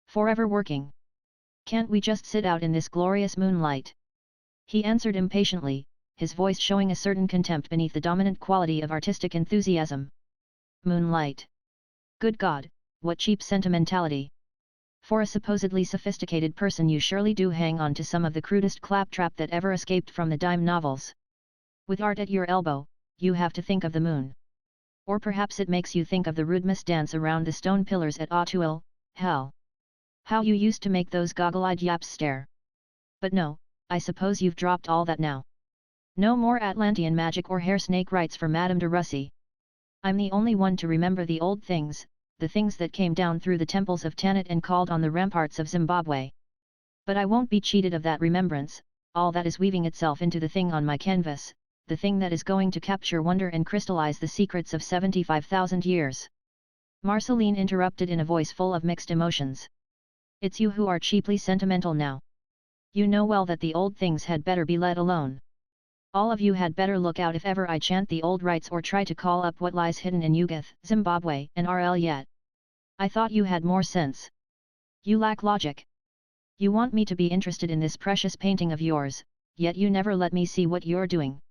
Forever working? Can't we just sit out in this glorious moonlight?" He answered impatiently, his voice showing a certain contempt beneath the dominant quality of artistic enthusiasm. "Moonlight? Good God, what cheap sentimentality! For a supposedly sophisticated person you surely do hang on to some of the crudest claptrap that ever escaped from the dime novels. With art at your elbow, you have to think of the moon. Or perhaps it makes you think of the Rudmas dance around the stone pillars at Auteuil, hell! How you used to make those goggle-eyed yaps stare. But no, I suppose you've dropped all that now. No more Atlantean magic or hair snake rites for Madame de Russy. I'm the only one to remember the old things, the things that came down through the temples of Tanit and called on the ramparts of Zimbabwe. But I won't be cheated of that remembrance, all that is weaving itself into the thing on my canvas, the thing that is going to capture wonder and crystallize the secrets of 75,000 years." Marceline interrupted in a voice full of mixed emotions. "It's you who are cheaply sentimental now. You know well that the old things had better be let alone. All of you had better look out if ever I chant the old rites or try to call up what lies hidden in Ugath, Zimbabwe and RL yet. I thought you had more sense. You lack logic. You want me to be interested in this precious painting of yours, yet you never let me see what you're doing.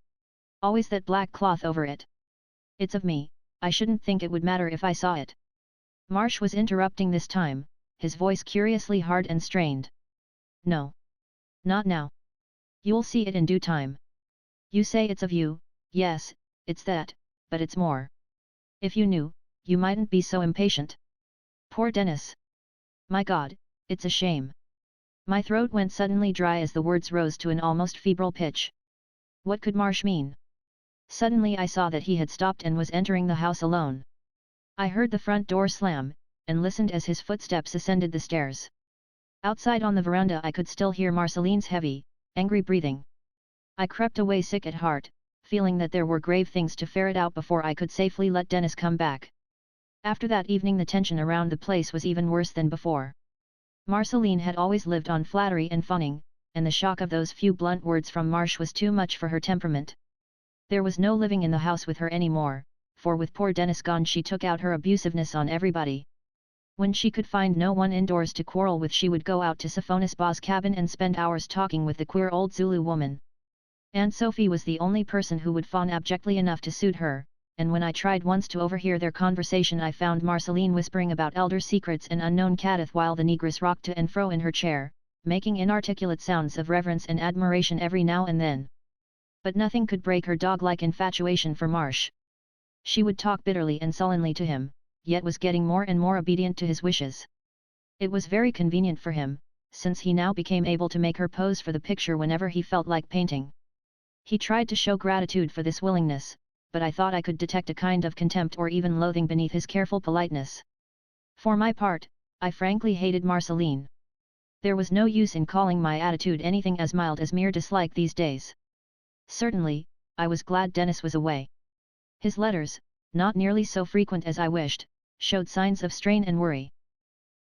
Always that black cloth over it. It's of me, I shouldn't think it would matter if I saw it." Marsh was interrupting this time, his voice curiously hard and strained. "No. Not now. You'll see it in due time. You say it's of you, yes, it's that, but it's more. If you knew, you mightn't be so impatient." Poor Dennis! My God, it's a shame. My throat went suddenly dry as the words rose to an almost febrile pitch. What could Marsh mean? Suddenly I saw that he had stopped and was entering the house alone. I heard the front door slam, and listened as his footsteps ascended the stairs. Outside on the veranda I could still hear Marceline's heavy, angry breathing. I crept away sick at heart, feeling that there were grave things to ferret out before I could safely let Dennis come back. After that evening the tension around the place was even worse than before. Marceline had always lived on flattery and fawning, and the shock of those few blunt words from Marsh was too much for her temperament. There was no living in the house with her anymore, for with poor Dennis gone she took out her abusiveness on everybody. When she could find no one indoors to quarrel with she would go out to Sophonis Ba's cabin and spend hours talking with the queer old Zulu woman. Aunt Sophie was the only person who would fawn abjectly enough to suit her, and when I tried once to overhear their conversation I found Marceline whispering about elder secrets and unknown Kadath while the negress rocked to and fro in her chair, making inarticulate sounds of reverence and admiration every now and then. But nothing could break her dog-like infatuation for Marsh. She would talk bitterly and sullenly to him, yet was getting more and more obedient to his wishes. It was very convenient for him, since he now became able to make her pose for the picture whenever he felt like painting. He tried to show gratitude for this willingness, but I thought I could detect a kind of contempt or even loathing beneath his careful politeness. For my part, I frankly hated Marceline. There was no use in calling my attitude anything as mild as mere dislike these days. Certainly, I was glad Dennis was away. His letters, not nearly so frequent as I wished, showed signs of strain and worry.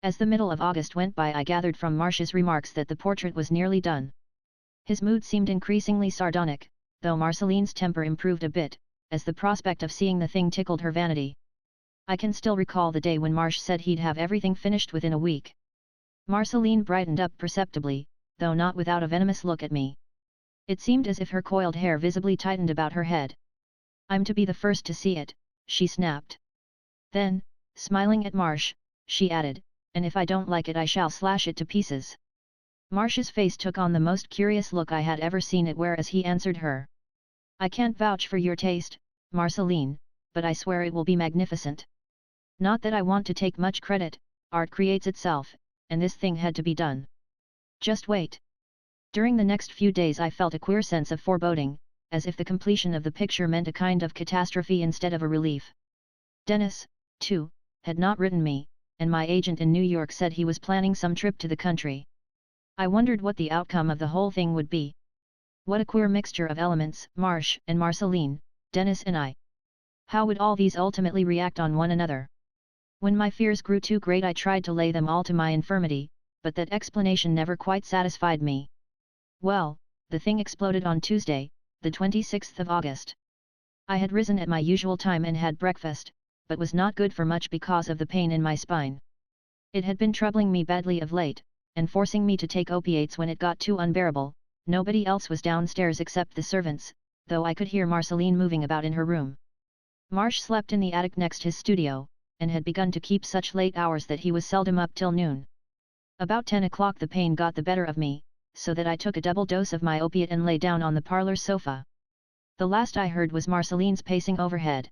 As the middle of August went by I gathered from Marsh's remarks that the portrait was nearly done. His mood seemed increasingly sardonic, though Marceline's temper improved a bit, as the prospect of seeing the thing tickled her vanity. I can still recall the day when Marsh said he'd have everything finished within a week. Marceline brightened up perceptibly, though not without a venomous look at me. It seemed as if her coiled hair visibly tightened about her head. "I'm to be the first to see it," she snapped. Then, smiling at Marsh, she added, "and if I don't like it I shall slash it to pieces." Marsh's face took on the most curious look I had ever seen it wear as he answered her. "I can't vouch for your taste, Marceline, but I swear it will be magnificent. Not that I want to take much credit, art creates itself, and this thing had to be done. Just wait." During the next few days I felt a queer sense of foreboding, as if the completion of the picture meant a kind of catastrophe instead of a relief. Dennis, too, had not written me, and my agent in New York said he was planning some trip to the country. I wondered what the outcome of the whole thing would be. What a queer mixture of elements, Marsh and Marceline, Dennis and I. How would all these ultimately react on one another? When my fears grew too great I tried to lay them all to my infirmity, but that explanation never quite satisfied me. Well, the thing exploded on Tuesday, the 26th of August. I had risen at my usual time and had breakfast, but was not good for much because of the pain in my spine. It had been troubling me badly of late, and forcing me to take opiates when it got too unbearable. Nobody else was downstairs except the servants, though I could hear Marceline moving about in her room. Marsh slept in the attic next his studio, and had begun to keep such late hours that he was seldom up till noon. About 10 o'clock the pain got the better of me, so that I took a double dose of my opiate and lay down on the parlor sofa. The last I heard was Marceline's pacing overhead.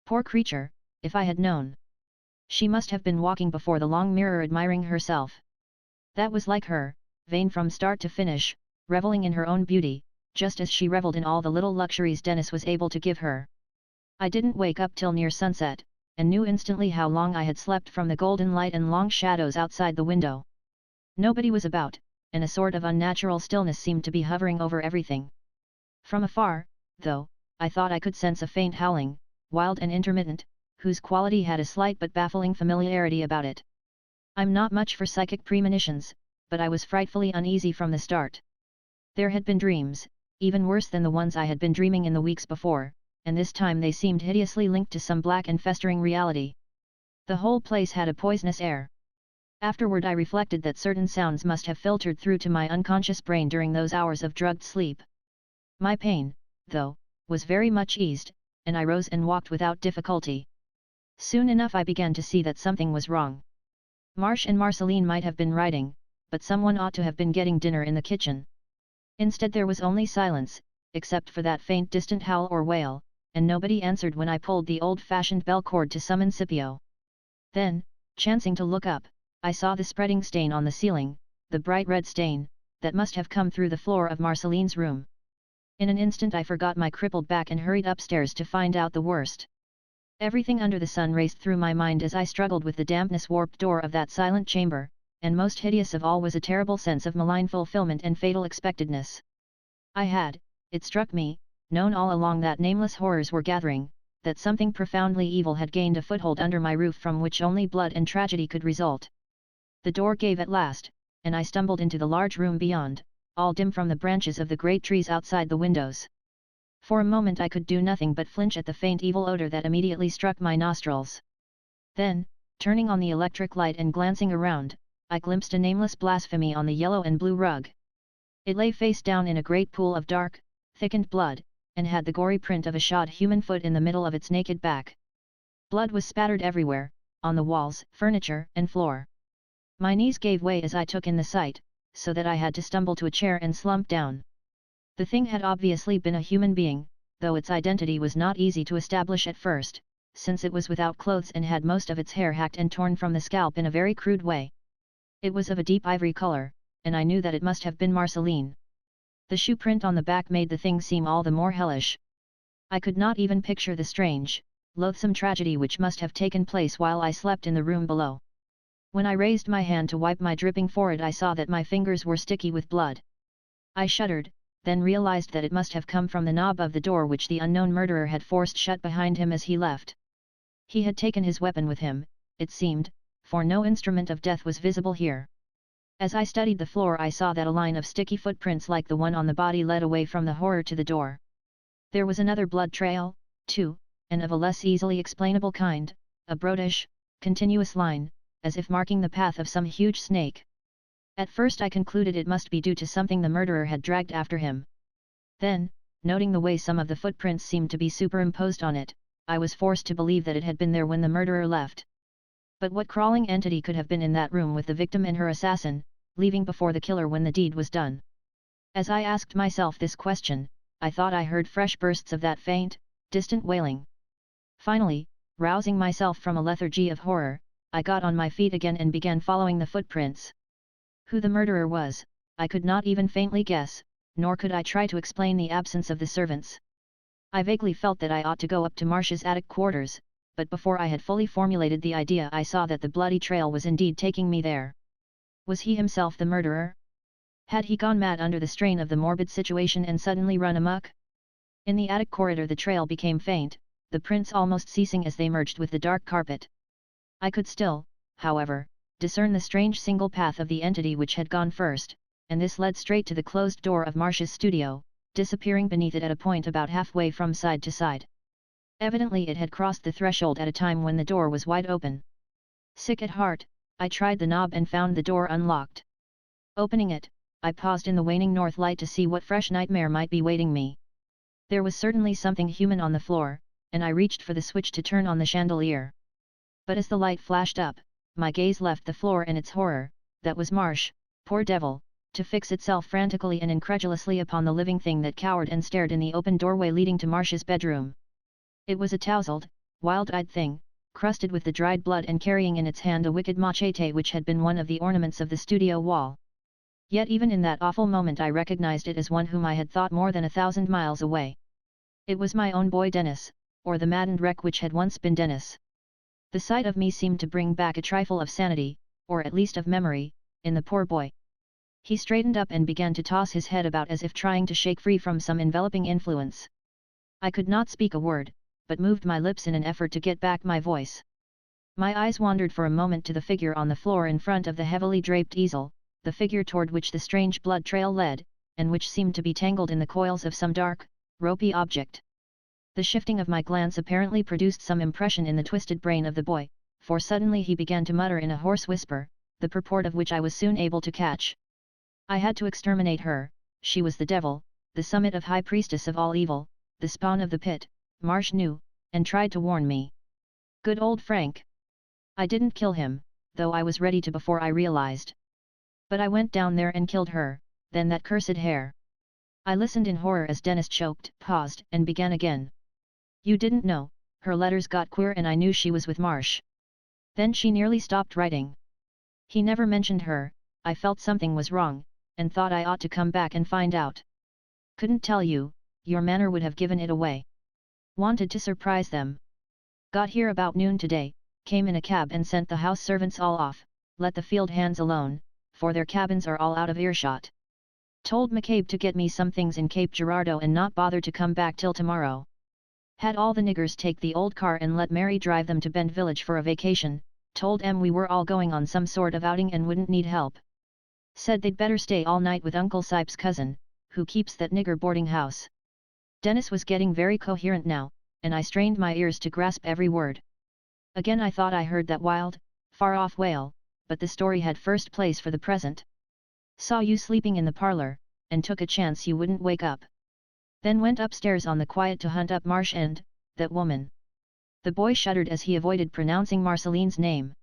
Poor creature, if I had known. She must have been walking before the long mirror admiring herself. That was like her, vain from start to finish, reveling in her own beauty, just as she reveled in all the little luxuries Dennis was able to give her. I didn't wake up till near sunset, and knew instantly how long I had slept from the golden light and long shadows outside the window. Nobody was about, and a sort of unnatural stillness seemed to be hovering over everything. From afar, though, I thought I could sense a faint howling, wild and intermittent, whose quality had a slight but baffling familiarity about it. I'm not much for psychic premonitions, but I was frightfully uneasy from the start. There had been dreams, even worse than the ones I had been dreaming in the weeks before, and this time they seemed hideously linked to some black and festering reality. The whole place had a poisonous air. Afterward I reflected that certain sounds must have filtered through to my unconscious brain during those hours of drugged sleep. My pain, though, was very much eased, and I rose and walked without difficulty. Soon enough I began to see that something was wrong. Marsh and Marceline might have been writing, but someone ought to have been getting dinner in the kitchen. Instead there was only silence, except for that faint distant howl or wail, and nobody answered when I pulled the old-fashioned bell cord to summon Scipio. Then, chancing to look up, I saw the spreading stain on the ceiling, the bright red stain, that must have come through the floor of Marceline's room. In an instant I forgot my crippled back and hurried upstairs to find out the worst. Everything under the sun raced through my mind as I struggled with the dampness-warped door of that silent chamber, and most hideous of all was a terrible sense of malign fulfillment and fatal expectedness. I had, it struck me, known all along that nameless horrors were gathering, that something profoundly evil had gained a foothold under my roof from which only blood and tragedy could result. The door gave at last, and I stumbled into the large room beyond, all dim from the branches of the great trees outside the windows. For a moment I could do nothing but flinch at the faint evil odor that immediately struck my nostrils. Then, turning on the electric light and glancing around, I glimpsed a nameless blasphemy on the yellow and blue rug. It lay face down in a great pool of dark, thickened blood, and had the gory print of a shod human foot in the middle of its naked back. Blood was spattered everywhere, on the walls, furniture, and floor. My knees gave way as I took in the sight, so that I had to stumble to a chair and slump down. The thing had obviously been a human being, though its identity was not easy to establish at first, since it was without clothes and had most of its hair hacked and torn from the scalp in a very crude way. It was of a deep ivory color, and I knew that it must have been Marceline. The shoe print on the back made the thing seem all the more hellish. I could not even picture the strange, loathsome tragedy which must have taken place while I slept in the room below. When I raised my hand to wipe my dripping forehead I saw that my fingers were sticky with blood. I shuddered, then realized that it must have come from the knob of the door which the unknown murderer had forced shut behind him as he left. He had taken his weapon with him, it seemed, for no instrument of death was visible here. As I studied the floor I saw that a line of sticky footprints like the one on the body led away from the horror to the door. There was another blood trail, too, and of a less easily explainable kind, a broadish, continuous line, as if marking the path of some huge snake. At first I concluded it must be due to something the murderer had dragged after him. Then, noting the way some of the footprints seemed to be superimposed on it, I was forced to believe that it had been there when the murderer left. But what crawling entity could have been in that room with the victim and her assassin, leaving before the killer when the deed was done? As I asked myself this question, I thought I heard fresh bursts of that faint, distant wailing. Finally, rousing myself from a lethargy of horror, I got on my feet again and began following the footprints. Who the murderer was, I could not even faintly guess, nor could I try to explain the absence of the servants. I vaguely felt that I ought to go up to Marsh's attic quarters, but before I had fully formulated the idea I saw that the bloody trail was indeed taking me there. Was he himself the murderer? Had he gone mad under the strain of the morbid situation and suddenly run amok? In the attic corridor the trail became faint, the prints almost ceasing as they merged with the dark carpet. I could still, however, discern the strange single path of the entity which had gone first, and this led straight to the closed door of Marsh's studio, disappearing beneath it at a point about halfway from side to side. Evidently it had crossed the threshold at a time when the door was wide open. Sick at heart, I tried the knob and found the door unlocked. Opening it, I paused in the waning north light to see what fresh nightmare might be waiting me. There was certainly something human on the floor, and I reached for the switch to turn on the chandelier. But as the light flashed up, my gaze left the floor and its horror, that was Marsh, poor devil, to fix itself frantically and incredulously upon the living thing that cowered and stared in the open doorway leading to Marsh's bedroom. It was a tousled, wild-eyed thing, crusted with the dried blood and carrying in its hand a wicked machete which had been one of the ornaments of the studio wall. Yet even in that awful moment I recognized it as one whom I had thought more than 1,000 miles away. It was my own boy Dennis, or the maddened wreck which had once been Dennis. The sight of me seemed to bring back a trifle of sanity, or at least of memory, in the poor boy. He straightened up and began to toss his head about as if trying to shake free from some enveloping influence. I could not speak a word, but moved my lips in an effort to get back my voice. My eyes wandered for a moment to the figure on the floor in front of the heavily draped easel, the figure toward which the strange blood trail led, and which seemed to be tangled in the coils of some dark, ropey object. The shifting of my glance apparently produced some impression in the twisted brain of the boy, for suddenly he began to mutter in a hoarse whisper, the purport of which I was soon able to catch. I had to exterminate her, she was the devil, the summit of high priestess of all evil, the spawn of the pit, Marsh knew, and tried to warn me. Good old Frank! I didn't kill him, though I was ready to before I realized. But I went down there and killed her, then that cursed hare. I listened in horror as Dennis choked, paused, and began again. You didn't know, her letters got queer and I knew she was with Marsh. Then she nearly stopped writing. He never mentioned her, I felt something was wrong, and thought I ought to come back and find out. Couldn't tell you, your manner would have given it away. Wanted to surprise them. Got here about noon today, came in a cab and sent the house servants all off, let the field hands alone, for their cabins are all out of earshot. Told McCabe to get me some things in Cape Girardeau and not bother to come back till tomorrow. Had all the niggers take the old car and let Mary drive them to Bend Village for a vacation, told em we were all going on some sort of outing and wouldn't need help. Said they'd better stay all night with Uncle Sipe's cousin, who keeps that nigger boarding house. Dennis was getting very coherent now, and I strained my ears to grasp every word. Again I thought I heard that wild, far-off wail, but the story had first place for the present. Saw you sleeping in the parlor, and took a chance you wouldn't wake up. Then went upstairs on the quiet to hunt up Marsh and, that woman. The boy shuddered as he avoided pronouncing Marceline's name.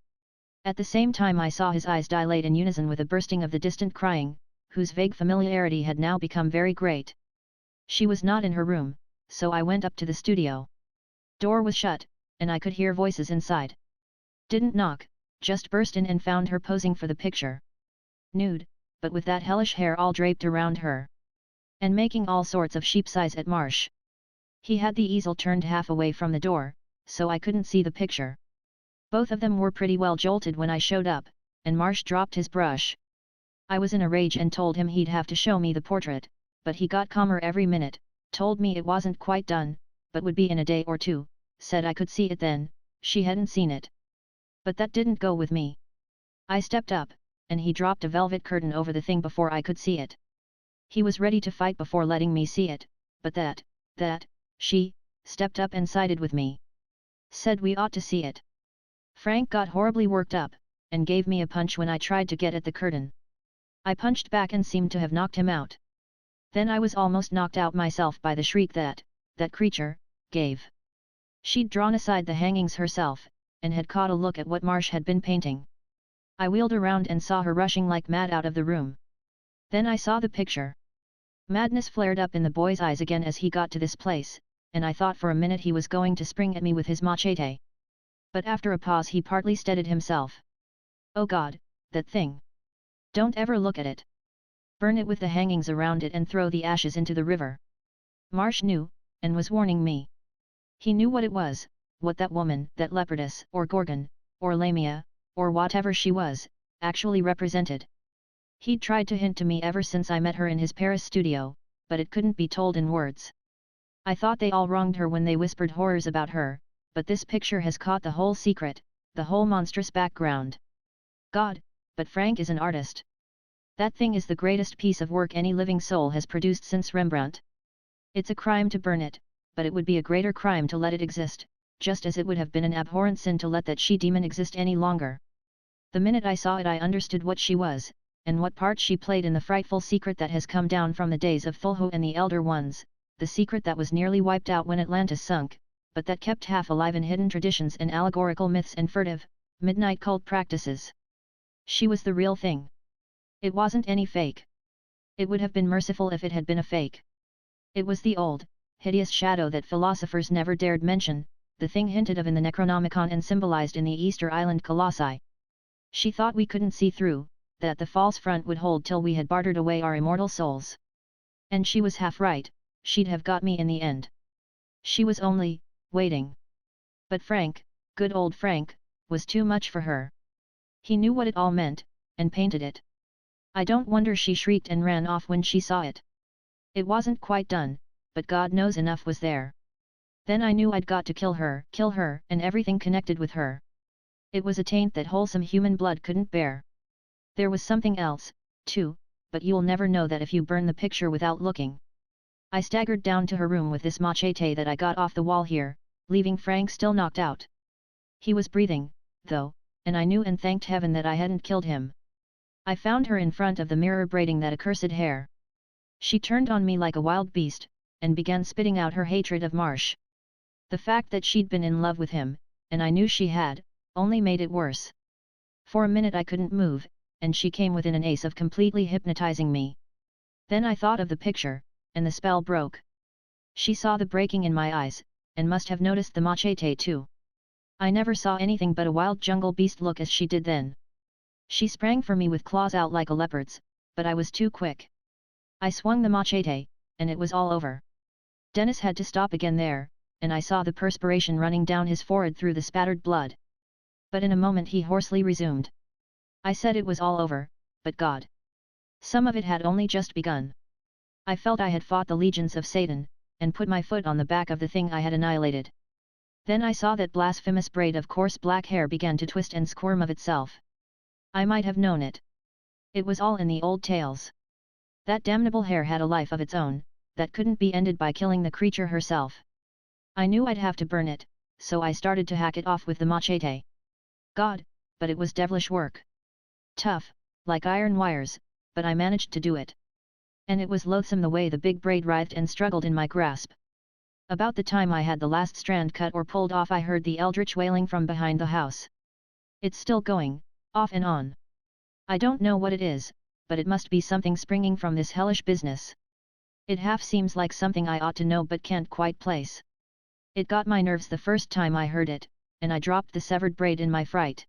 At the same time I saw his eyes dilate in unison with a bursting of the distant crying, whose vague familiarity had now become very great. She was not in her room, so I went up to the studio. Door was shut, and I could hear voices inside. Didn't knock, just burst in and found her posing for the picture. Nude, but with that hellish hair all draped around her. And making all sorts of sheep's eyes at Marsh. He had the easel turned half away from the door, so I couldn't see the picture. Both of them were pretty well jolted when I showed up, and Marsh dropped his brush. I was in a rage and told him he'd have to show me the portrait, but he got calmer every minute, told me it wasn't quite done, but would be in a day or two, said I could see it then, she hadn't seen it. But that didn't go with me. I stepped up, and he dropped a velvet curtain over the thing before I could see it. He was ready to fight before letting me see it, but she, stepped up and sided with me. Said we ought to see it. Frank got horribly worked up, and gave me a punch when I tried to get at the curtain. I punched back and seemed to have knocked him out. Then I was almost knocked out myself by the shriek that creature, gave. She'd drawn aside the hangings herself, and had caught a look at what Marsh had been painting. I wheeled around and saw her rushing like mad out of the room. Then I saw the picture. Madness flared up in the boy's eyes again as he got to this place, and I thought for a minute he was going to spring at me with his machete. But after a pause he partly steadied himself. Oh God, that thing! Don't ever look at it. Burn it with the hangings around it and throw the ashes into the river. Marsh knew, and was warning me. He knew what it was, what that woman, that leopardess, or gorgon, or lamia, or whatever she was, actually represented. He'd tried to hint to me ever since I met her in his Paris studio, but it couldn't be told in words. I thought they all wronged her when they whispered horrors about her, but this picture has caught the whole secret, the whole monstrous background. God, but Frank is an artist. That thing is the greatest piece of work any living soul has produced since Rembrandt. It's a crime to burn it, but it would be a greater crime to let it exist, just as it would have been an abhorrent sin to let that she-demon exist any longer. The minute I saw it I understood what she was, and what part she played in the frightful secret that has come down from the days of Thulhu and the Elder Ones, the secret that was nearly wiped out when Atlantis sunk, but that kept half alive in hidden traditions and allegorical myths and furtive, midnight cult practices. She was the real thing. It wasn't any fake. It would have been merciful if it had been a fake. It was the old, hideous shadow that philosophers never dared mention, the thing hinted of in the Necronomicon and symbolized in the Easter Island colossi. She thought we couldn't see through, that the false front would hold till we had bartered away our immortal souls. And she was half right, she'd have got me in the end. She was only waiting. But Frank, good old Frank, was too much for her. He knew what it all meant, and painted it. I don't wonder she shrieked and ran off when she saw it. It wasn't quite done, but God knows enough was there. Then I knew I'd got to kill her, and everything connected with her. It was a taint that wholesome human blood couldn't bear. There was something else, too, but you'll never know that if you burn the picture without looking. I staggered down to her room with this machete that I got off the wall here, leaving Frank still knocked out. He was breathing, though, and I knew and thanked heaven that I hadn't killed him. I found her in front of the mirror braiding that accursed hair. She turned on me like a wild beast, and began spitting out her hatred of Marsh. The fact that she'd been in love with him, and I knew she had, only made it worse. For a minute I couldn't move, and she came within an ace of completely hypnotizing me. Then I thought of the picture, and the spell broke. She saw the breaking in my eyes, and must have noticed the machete too. I never saw anything but a wild jungle beast look as she did then. She sprang for me with claws out like a leopard's, but I was too quick. I swung the machete, and it was all over. Dennis had to stop again there, and I saw the perspiration running down his forehead through the spattered blood. But in a moment he hoarsely resumed. I said it was all over, but God! Some of it had only just begun. I felt I had fought the legions of Satan, and put my foot on the back of the thing I had annihilated. Then I saw that blasphemous braid of coarse black hair began to twist and squirm of itself. I might have known it. It was all in the old tales. That damnable hair had a life of its own, that couldn't be ended by killing the creature herself. I knew I'd have to burn it, so I started to hack it off with the machete. God, but it was devilish work. Tough, like iron wires, but I managed to do it. And it was loathsome the way the big braid writhed and struggled in my grasp. About the time I had the last strand cut or pulled off I heard the eldritch wailing from behind the house. It's still going, off and on. I don't know what it is, but it must be something springing from this hellish business. It half seems like something I ought to know but can't quite place. It got my nerves the first time I heard it, and I dropped the severed braid in my fright.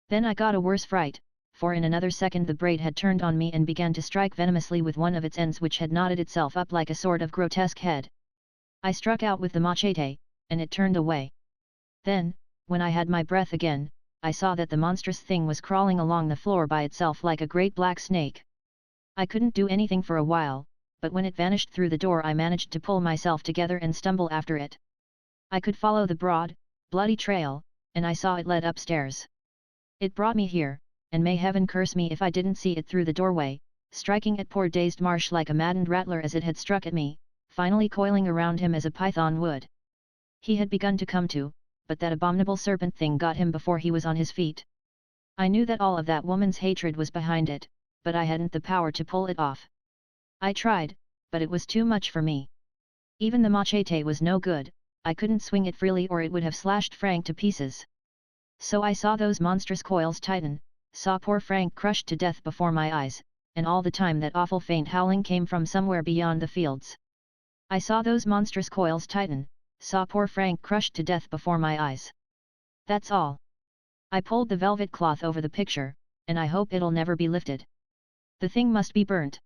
Then I got a worse fright, for in another second the braid had turned on me and began to strike venomously with one of its ends which had knotted itself up like a sort of grotesque head. I struck out with the machete, and it turned away. Then, when I had my breath again, I saw that the monstrous thing was crawling along the floor by itself like a great black snake. I couldn't do anything for a while, but when it vanished through the door I managed to pull myself together and stumble after it. I could follow the broad, bloody trail, and I saw it led upstairs. It brought me here, and may heaven curse me if I didn't see it through the doorway, striking at poor dazed Marsh like a maddened rattler as it had struck at me, finally coiling around him as a python would. He had begun to come to, but that abominable serpent thing got him before he was on his feet. I knew that all of that woman's hatred was behind it, but I hadn't the power to pull it off. I tried, but it was too much for me. Even the machete was no good, I couldn't swing it freely or it would have slashed Frank to pieces. So I saw those monstrous coils tighten, saw poor Frank crushed to death before my eyes, and all the time that awful faint howling came from somewhere beyond the fields. I saw those monstrous coils tighten, saw poor Frank crushed to death before my eyes. That's all. I pulled the velvet cloth over the picture, and I hope it'll never be lifted. The thing must be burnt.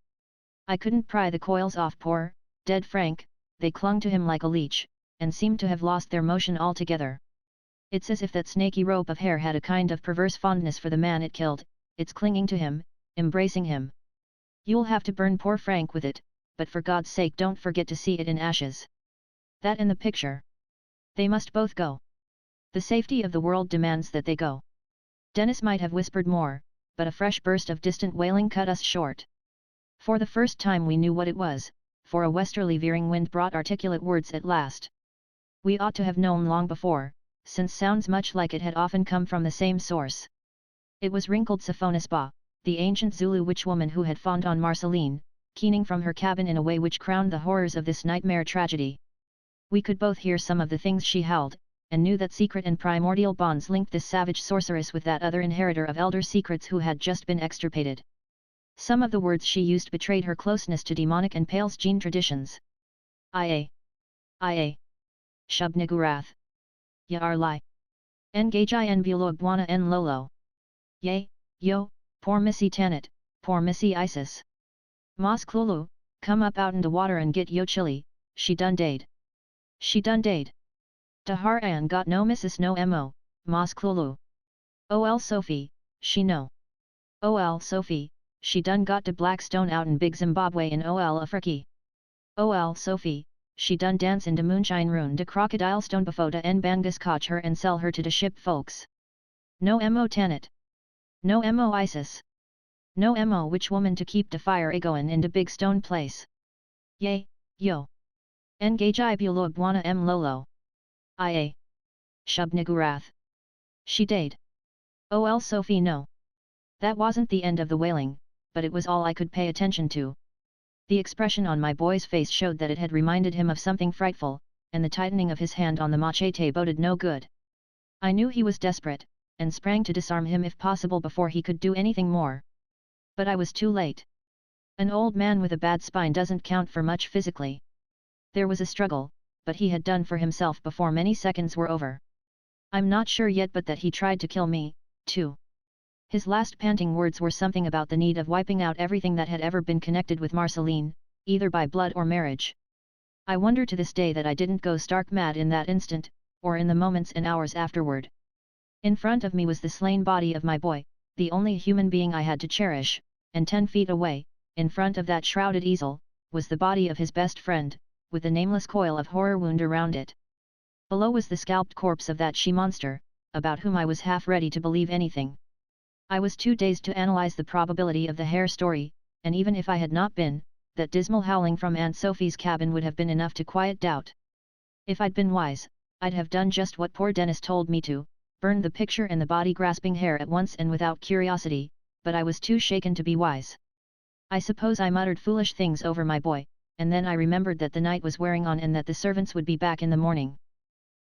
I couldn't pry the coils off poor, dead Frank, they clung to him like a leech, and seemed to have lost their motion altogether. It's as if that snaky rope of hair had a kind of perverse fondness for the man it killed, it's clinging to him, embracing him. "You'll have to burn poor Frank with it, but for God's sake don't forget to see it in ashes. That and the picture. They must both go. The safety of the world demands that they go." Dennis might have whispered more, but a fresh burst of distant wailing cut us short. For the first time we knew what it was, for a westerly veering wind brought articulate words at last. We ought to have known long before, since sounds much like it had often come from the same source. It was wrinkled Siphonisba, the ancient Zulu witchwoman who had fawned on Marceline, keening from her cabin in a way which crowned the horrors of this nightmare tragedy. We could both hear some of the things she howled, and knew that secret and primordial bonds linked this savage sorceress with that other inheritor of elder secrets who had just been extirpated. Some of the words she used betrayed her closeness to demonic and Pale's gene traditions. Ia. Shub Nigurath. Ya Arlai. Engage in Bulogwana en Lolo. Yay, yo, poor Missy Tanit, poor Missy Isis. Mas Klulu, come up out in the water and get yo chili, she done dade. She done dade. Dahar an got no missus no mo, Mas Klulu. Ol Sophie, she no. Ol Sophie, she done got de black stone out in big Zimbabwe in Ol Afriki. Ol Sophie, she done dance in de moonshine rune de crocodile stone before de en bangus catch her and sell her to de ship folks. No mo Tanit. No mo Isis. No mo which woman to keep de fire agoin in de big stone place. Yay, yo. Engage I Bulogwana m Lolo. Ia. Shub Nigurath. She dade. Ol Sophie no. That wasn't the end of the wailing, but it was all I could pay attention to. The expression on my boy's face showed that it had reminded him of something frightful, and the tightening of his hand on the machete boded no good. I knew he was desperate, and sprang to disarm him if possible before he could do anything more. But I was too late. An old man with a bad spine doesn't count for much physically. There was a struggle, but he had done for himself before many seconds were over. I'm not sure yet but that he tried to kill me, too. His last panting words were something about the need of wiping out everything that had ever been connected with Marceline, either by blood or marriage. I wonder to this day that I didn't go stark mad in that instant, or in the moments and hours afterward. In front of me was the slain body of my boy, the only human being I had to cherish, and 10 feet away, in front of that shrouded easel, was the body of his best friend, with the nameless coil of horror wound around it. Below was the scalped corpse of that she-monster, about whom I was half ready to believe anything. I was too dazed to analyze the probability of the hair story, and even if I had not been, that dismal howling from Aunt Sophie's cabin would have been enough to quiet doubt. If I'd been wise, I'd have done just what poor Dennis told me to, burned the picture and the body grasping hair at once and without curiosity, but I was too shaken to be wise. I suppose I muttered foolish things over my boy, and then I remembered that the night was wearing on and that the servants would be back in the morning.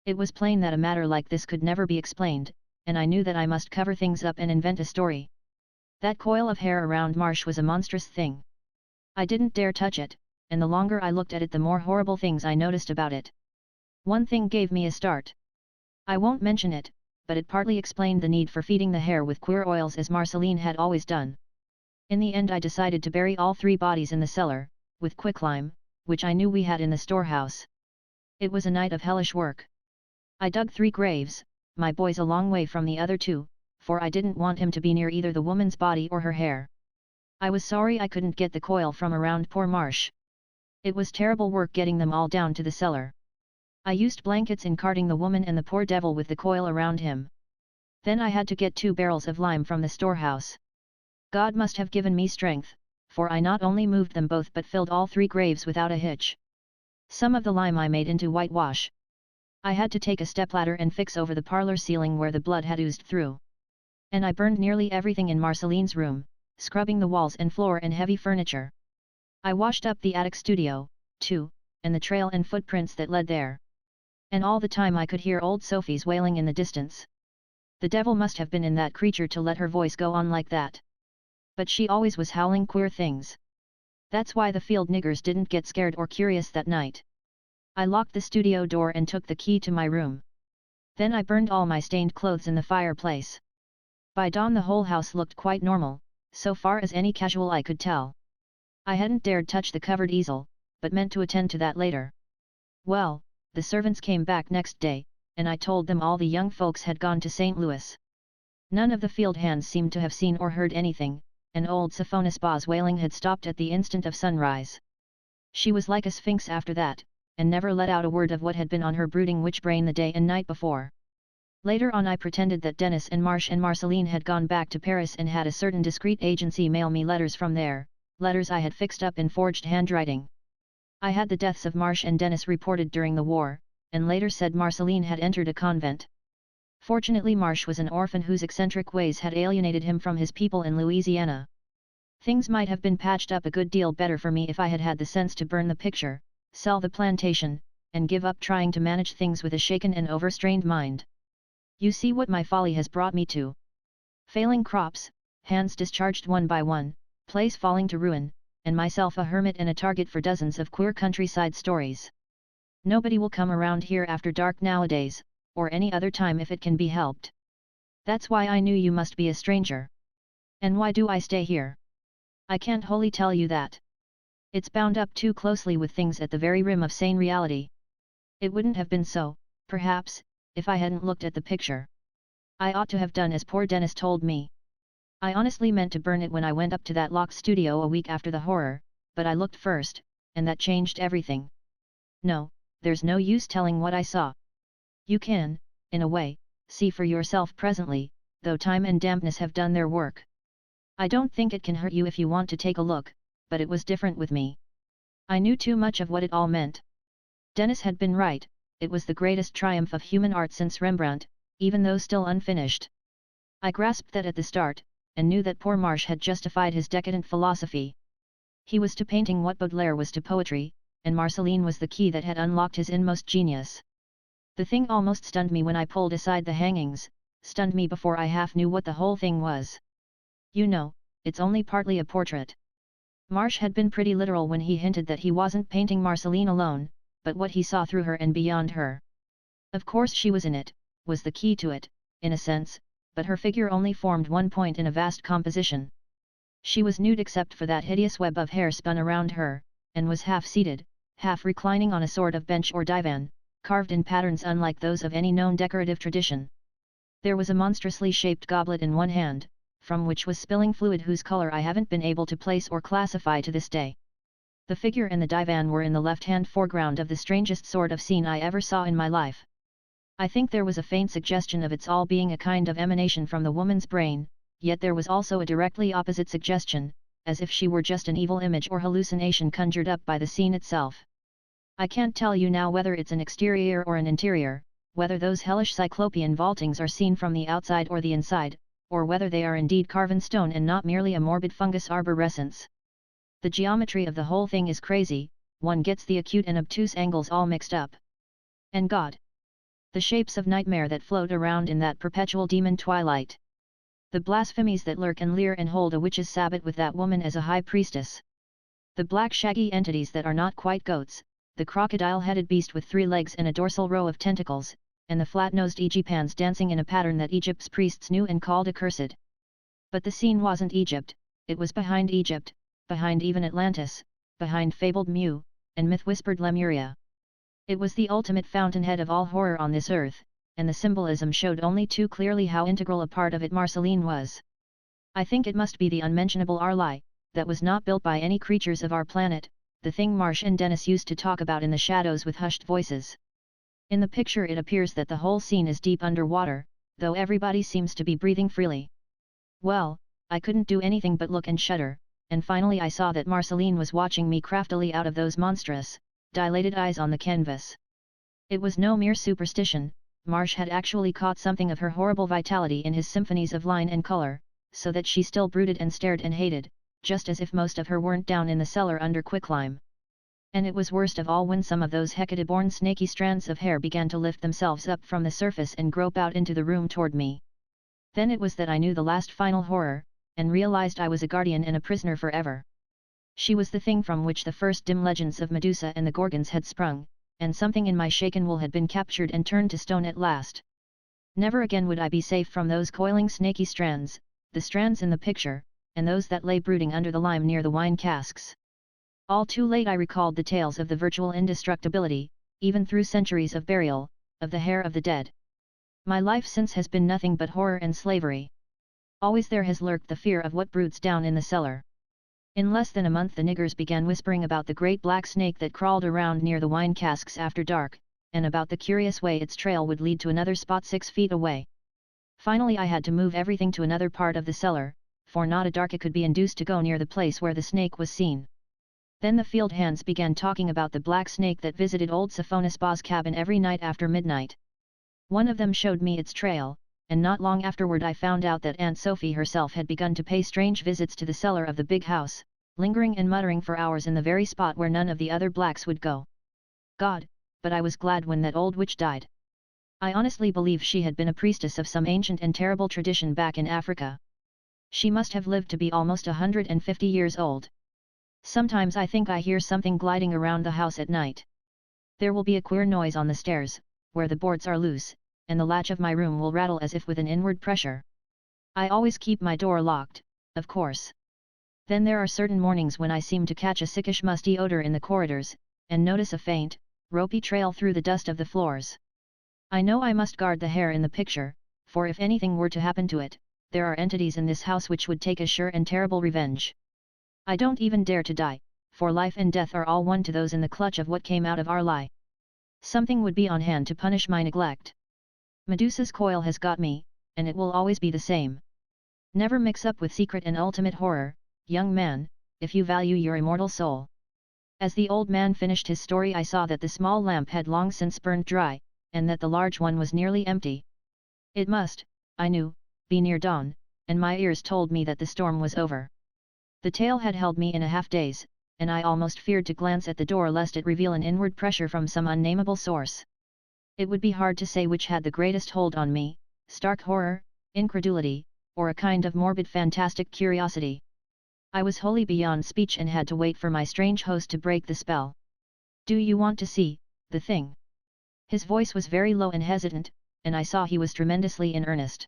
It was plain that a matter like this could never be explained, and I knew that I must cover things up and invent a story. That coil of hair around Marsh was a monstrous thing. I didn't dare touch it, and the longer I looked at it the more horrible things I noticed about it. One thing gave me a start. I won't mention it, but it partly explained the need for feeding the hair with queer oils as Marceline had always done. In the end I decided to bury all 3 bodies in the cellar, with quicklime, which I knew we had in the storehouse. It was a night of hellish work. I dug 3 graves, my boy's a long way from the other 2, for I didn't want him to be near either the woman's body or her hair. I was sorry I couldn't get the coil from around poor Marsh. It was terrible work getting them all down to the cellar. I used blankets in carting the woman and the poor devil with the coil around him. Then I had to get 2 barrels of lime from the storehouse. God must have given me strength, for I not only moved them both but filled all 3 graves without a hitch. Some of the lime I made into whitewash. I had to take a stepladder and fix over the parlor ceiling where the blood had oozed through. And I burned nearly everything in Marceline's room, scrubbing the walls and floor and heavy furniture. I washed up the attic studio, too, and the trail and footprints that led there. And all the time I could hear old Sophie's wailing in the distance. The devil must have been in that creature to let her voice go on like that. But she always was howling queer things. That's why the field niggers didn't get scared or curious that night. I locked the studio door and took the key to my room. Then I burned all my stained clothes in the fireplace. By dawn the whole house looked quite normal, so far as any casual eye could tell. I hadn't dared touch the covered easel, but meant to attend to that later. Well, the servants came back next day, and I told them all the young folks had gone to St. Louis. None of the field hands seemed to have seen or heard anything, and old Sophonisba's wailing had stopped at the instant of sunrise. She was like a sphinx after that, and never let out a word of what had been on her brooding witch brain the day and night before. Later on I pretended that Dennis and Marceline had gone back to Paris and had a certain discreet agency mail me letters from there, letters I had fixed up in forged handwriting. I had the deaths of Marsh and Dennis reported during the war, and later said Marceline had entered a convent. Fortunately Marsh was an orphan whose eccentric ways had alienated him from his people in Louisiana. Things might have been patched up a good deal better for me if I had had the sense to burn the picture, sell the plantation, and give up trying to manage things with a shaken and overstrained mind. You see what my folly has brought me to. Failing crops, hands discharged one by one, place falling to ruin, and myself a hermit and a target for dozens of queer countryside stories. Nobody will come around here after dark nowadays, or any other time if it can be helped. That's why I knew you must be a stranger. And why do I stay here? I can't wholly tell you that. It's bound up too closely with things at the very rim of sane reality. It wouldn't have been so, perhaps, if I hadn't looked at the picture. I ought to have done as poor Dennis told me. I honestly meant to burn it when I went up to that locked studio a week after the horror, but I looked first, and that changed everything. No, there's no use telling what I saw. You can, in a way, see for yourself presently, though time and dampness have done their work. I don't think it can hurt you if you want to take a look, but it was different with me. I knew too much of what it all meant. Dennis had been right, it was the greatest triumph of human art since Rembrandt, even though still unfinished. I grasped that at the start, and knew that poor Marsh had justified his decadent philosophy. He was to painting what Baudelaire was to poetry, and Marceline was the key that had unlocked his inmost genius. The thing almost stunned me when I pulled aside the hangings, stunned me before I half knew what the whole thing was. You know, it's only partly a portrait. Marsh had been pretty literal when he hinted that he wasn't painting Marceline alone, but what he saw through her and beyond her. Of course she was in it, was the key to it, in a sense, but her figure only formed one point in a vast composition. She was nude except for that hideous web of hair spun around her, and was half-seated, half-reclining on a sort of bench or divan, carved in patterns unlike those of any known decorative tradition. There was a monstrously shaped goblet in one hand, from which was spilling fluid whose color I haven't been able to place or classify to this day. The figure and the divan were in the left-hand foreground of the strangest sort of scene I ever saw in my life. I think there was a faint suggestion of its all being a kind of emanation from the woman's brain, yet there was also a directly opposite suggestion, as if she were just an evil image or hallucination conjured up by the scene itself. I can't tell you now whether it's an exterior or an interior, whether those hellish cyclopean vaultings are seen from the outside or the inside, or whether they are indeed carven stone and not merely a morbid fungus arborescence. The geometry of the whole thing is crazy, one gets the acute and obtuse angles all mixed up. And God! The shapes of nightmare that float around in that perpetual demon twilight. The blasphemies that lurk and leer and hold a witch's sabbat with that woman as a high priestess. The black shaggy entities that are not quite goats, the crocodile-headed beast with 3 legs and a dorsal row of tentacles, and the flat-nosed Egyptians dancing in a pattern that Egypt's priests knew and called accursed. But the scene wasn't Egypt, it was behind Egypt, behind even Atlantis, behind fabled Mu, and myth-whispered Lemuria. It was the ultimate fountainhead of all horror on this earth, and the symbolism showed only too clearly how integral a part of it Marceline was. I think it must be the unmentionable Arlie, that was not built by any creatures of our planet, the thing Marsh and Dennis used to talk about in the shadows with hushed voices. In the picture it appears that the whole scene is deep underwater, though everybody seems to be breathing freely. Well, I couldn't do anything but look and shudder, and finally I saw that Marceline was watching me craftily out of those monstrous, dilated eyes on the canvas. It was no mere superstition, Marsh had actually caught something of her horrible vitality in his symphonies of line and color, so that she still brooded and stared and hated, just as if most of her weren't down in the cellar under quicklime. And it was worst of all when some of those Hecate-born snaky strands of hair began to lift themselves up from the surface and grope out into the room toward me. Then it was that I knew the last final horror, and realized I was a guardian and a prisoner forever. She was the thing from which the first dim legends of Medusa and the Gorgons had sprung, and something in my shaken will had been captured and turned to stone at last. Never again would I be safe from those coiling snaky strands, the strands in the picture, and those that lay brooding under the lime near the wine casks. All too late I recalled the tales of the virtual indestructibility, even through centuries of burial, of the hair of the dead. My life since has been nothing but horror and slavery. Always there has lurked the fear of what broods down in the cellar. In less than a month the niggers began whispering about the great black snake that crawled around near the wine casks after dark, and about the curious way its trail would lead to another spot 6 feet away. Finally I had to move everything to another part of the cellar, for not a darka could be induced to go near the place where the snake was seen. Then the field hands began talking about the black snake that visited old Sophonis Ba's cabin every night after midnight. One of them showed me its trail, and not long afterward I found out that Aunt Sophie herself had begun to pay strange visits to the cellar of the big house, lingering and muttering for hours in the very spot where none of the other blacks would go. God, but I was glad when that old witch died. I honestly believe she had been a priestess of some ancient and terrible tradition back in Africa. She must have lived to be almost 150 years old. Sometimes I think I hear something gliding around the house at night. There will be a queer noise on the stairs, where the boards are loose, and the latch of my room will rattle as if with an inward pressure. I always keep my door locked, of course. Then there are certain mornings when I seem to catch a sickish musty odor in the corridors, and notice a faint, ropey trail through the dust of the floors. I know I must guard the hair in the picture, for if anything were to happen to it, there are entities in this house which would take a sure and terrible revenge. I don't even dare to die, for life and death are all one to those in the clutch of what came out of our lie. Something would be on hand to punish my neglect. Medusa's coil has got me, and it will always be the same. Never mix up with secret and ultimate horror, young man, if you value your immortal soul. As the old man finished his story I saw that the small lamp had long since burned dry, and that the large one was nearly empty. It must, I knew, be near dawn, and my ears told me that the storm was over. The tale had held me in a half-daze, and I almost feared to glance at the door lest it reveal an inward pressure from some unnameable source. It would be hard to say which had the greatest hold on me, stark horror, incredulity, or a kind of morbid fantastic curiosity. I was wholly beyond speech and had to wait for my strange host to break the spell. Do you want to see the thing? His voice was very low and hesitant, and I saw he was tremendously in earnest.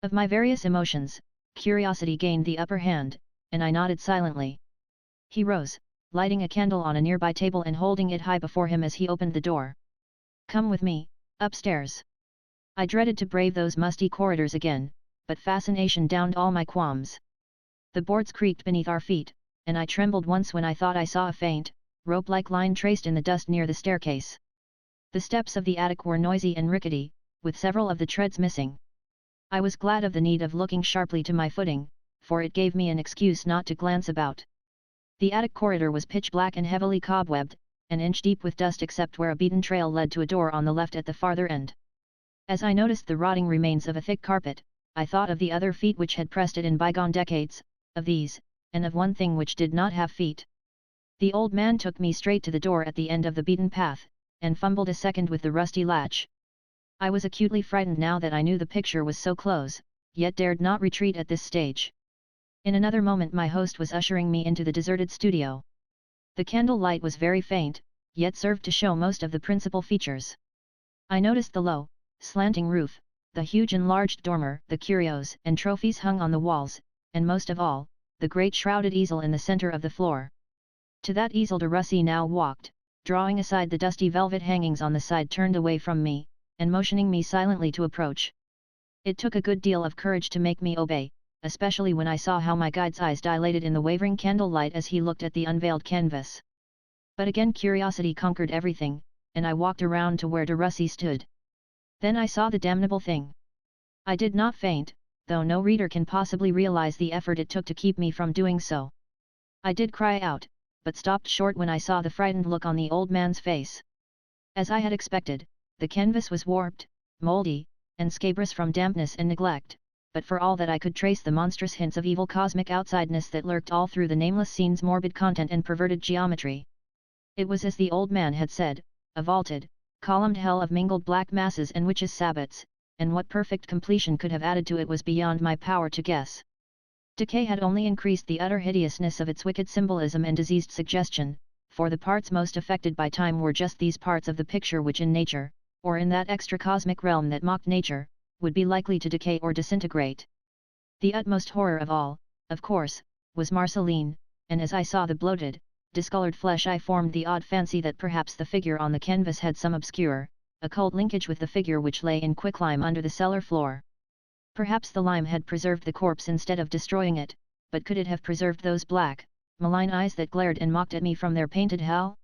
Of my various emotions, curiosity gained the upper hand, and I nodded silently. He rose, lighting a candle on a nearby table and holding it high before him as he opened the door. Come with me, upstairs. I dreaded to brave those musty corridors again, but fascination downed all my qualms. The boards creaked beneath our feet, and I trembled once when I thought I saw a faint, rope-like line traced in the dust near the staircase. The steps of the attic were noisy and rickety, with several of the treads missing. I was glad of the need of looking sharply to my footing, for it gave me an excuse not to glance about. The attic corridor was pitch black and heavily cobwebbed, an inch deep with dust except where a beaten trail led to a door on the left at the farther end. As I noticed the rotting remains of a thick carpet, I thought of the other feet which had pressed it in bygone decades, of these, and of one thing which did not have feet. The old man took me straight to the door at the end of the beaten path, and fumbled a second with the rusty latch. I was acutely frightened now that I knew the picture was so close, yet dared not retreat at this stage. In another moment my host was ushering me into the deserted studio. The candle light was very faint, yet served to show most of the principal features. I noticed the low, slanting roof, the huge enlarged dormer, the curios and trophies hung on the walls, and most of all, the great shrouded easel in the center of the floor. To that easel de Russie now walked, drawing aside the dusty velvet hangings on the side turned away from me, and motioning me silently to approach. It took a good deal of courage to make me obey, especially when I saw how my guide's eyes dilated in the wavering candlelight as he looked at the unveiled canvas. But again curiosity conquered everything, and I walked around to where de Russie stood. Then I saw the damnable thing. I did not faint, though no reader can possibly realize the effort it took to keep me from doing so. I did cry out, but stopped short when I saw the frightened look on the old man's face. As I had expected, the canvas was warped, moldy, and scabrous from dampness and neglect, but for all that I could trace the monstrous hints of evil cosmic outsideness that lurked all through the nameless scene's morbid content and perverted geometry. It was as the old man had said, a vaulted, columned hell of mingled black masses and witches' sabbats, and what perfect completion could have added to it was beyond my power to guess. Decay had only increased the utter hideousness of its wicked symbolism and diseased suggestion, for the parts most affected by time were just these parts of the picture which in nature, or in that extra-cosmic realm that mocked nature, would be likely to decay or disintegrate. The utmost horror of all, of course, was Marceline, and as I saw the bloated, discolored flesh I formed the odd fancy that perhaps the figure on the canvas had some obscure, occult linkage with the figure which lay in quicklime under the cellar floor. Perhaps the lime had preserved the corpse instead of destroying it, but could it have preserved those black, malign eyes that glared and mocked at me from their painted hell?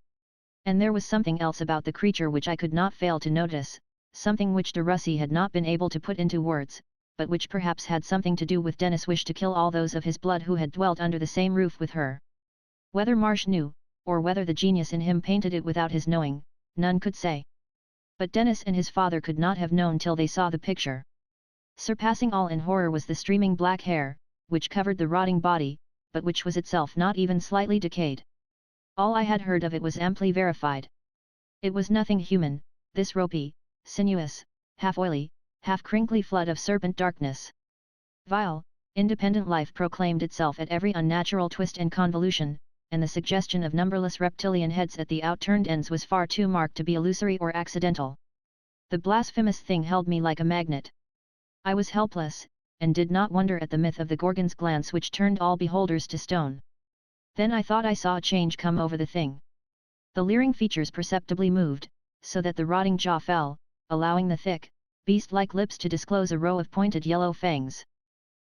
And there was something else about the creature which I could not fail to notice, something which de Russy had not been able to put into words, but which perhaps had something to do with Dennis' wish to kill all those of his blood who had dwelt under the same roof with her. Whether Marsh knew, or whether the genius in him painted it without his knowing, none could say. But Dennis and his father could not have known till they saw the picture. Surpassing all in horror was the streaming black hair, which covered the rotting body, but which was itself not even slightly decayed. All I had heard of it was amply verified. It was nothing human, this ropey, sinuous, half-oily, half-crinkly flood of serpent darkness. Vile, independent life proclaimed itself at every unnatural twist and convolution, and the suggestion of numberless reptilian heads at the outturned ends was far too marked to be illusory or accidental. The blasphemous thing held me like a magnet. I was helpless, and did not wonder at the myth of the Gorgon's glance which turned all beholders to stone. Then I thought I saw a change come over the thing. The leering features perceptibly moved, so that the rotting jaw fell, allowing the thick, beast-like lips to disclose a row of pointed yellow fangs.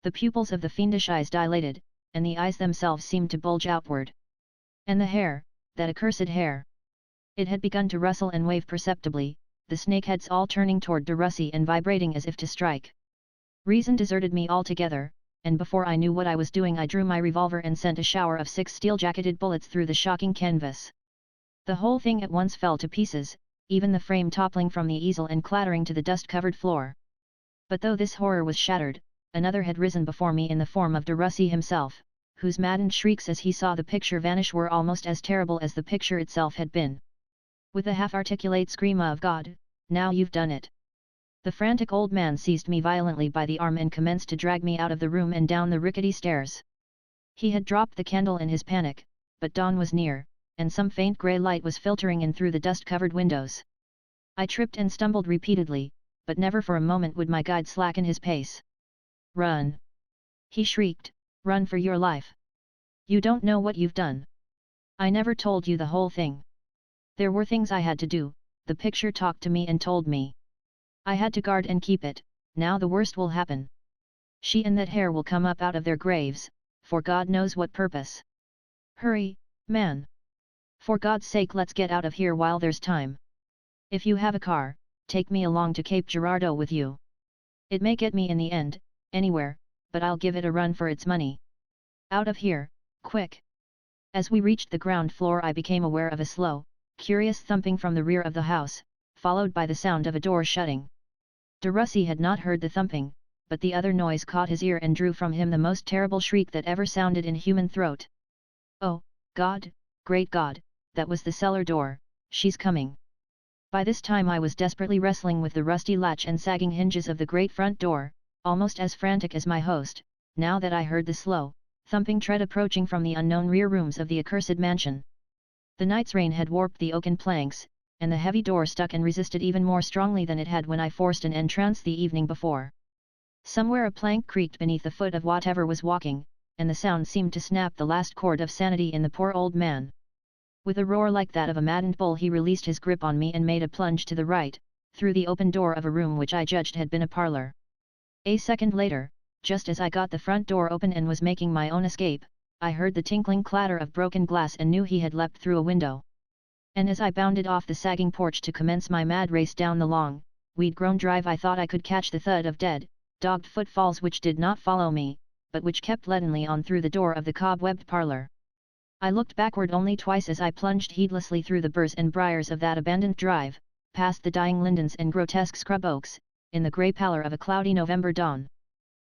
The pupils of the fiendish eyes dilated, and the eyes themselves seemed to bulge outward. And the hair, that accursed hair! It had begun to rustle and wave perceptibly, the snakeheads all turning toward de Russy and vibrating as if to strike. Reason deserted me altogether, and before I knew what I was doing I drew my revolver and sent a shower of 6 steel-jacketed bullets through the shocking canvas. The whole thing at once fell to pieces, even the frame toppling from the easel and clattering to the dust-covered floor. But though this horror was shattered, another had risen before me in the form of de Russy himself, whose maddened shrieks as he saw the picture vanish were almost as terrible as the picture itself had been. With a half-articulate scream of "God, now you've done it!" the frantic old man seized me violently by the arm and commenced to drag me out of the room and down the rickety stairs. He had dropped the candle in his panic, but dawn was near, and some faint grey light was filtering in through the dust-covered windows. I tripped and stumbled repeatedly, but never for a moment would my guide slacken his pace. "Run!" he shrieked, "run for your life! You don't know what you've done. I never told you the whole thing. There were things I had to do, the picture talked to me and told me. I had to guard and keep it, now the worst will happen. She and that hair will come up out of their graves, for God knows what purpose. Hurry, man! For God's sake let's get out of here while there's time. If you have a car, take me along to Cape Girardeau with you. It may get me in the end, anywhere, but I'll give it a run for its money. Out of here, quick!" As we reached the ground floor I became aware of a slow, curious thumping from the rear of the house, followed by the sound of a door shutting. De Russy had not heard the thumping, but the other noise caught his ear and drew from him the most terrible shriek that ever sounded in human throat. "Oh, God, great God, that was the cellar door, she's coming!" By this time I was desperately wrestling with the rusty latch and sagging hinges of the great front door, almost as frantic as my host, now that I heard the slow, thumping tread approaching from the unknown rear rooms of the accursed mansion. The night's rain had warped the oaken planks, and the heavy door stuck and resisted even more strongly than it had when I forced an entrance the evening before. Somewhere a plank creaked beneath the foot of whatever was walking, and the sound seemed to snap the last cord of sanity in the poor old man. With a roar like that of a maddened bull he released his grip on me and made a plunge to the right, through the open door of a room which I judged had been a parlour. A second later, just as I got the front door open and was making my own escape, I heard the tinkling clatter of broken glass and knew he had leapt through a window. And as I bounded off the sagging porch to commence my mad race down the long, weed-grown drive I thought I could catch the thud of dead, dogged footfalls which did not follow me, but which kept leadenly on through the door of the cobwebbed parlour. I looked backward only twice as I plunged heedlessly through the burrs and briars of that abandoned drive, past the dying lindens and grotesque scrub oaks, in the grey pallor of a cloudy November dawn.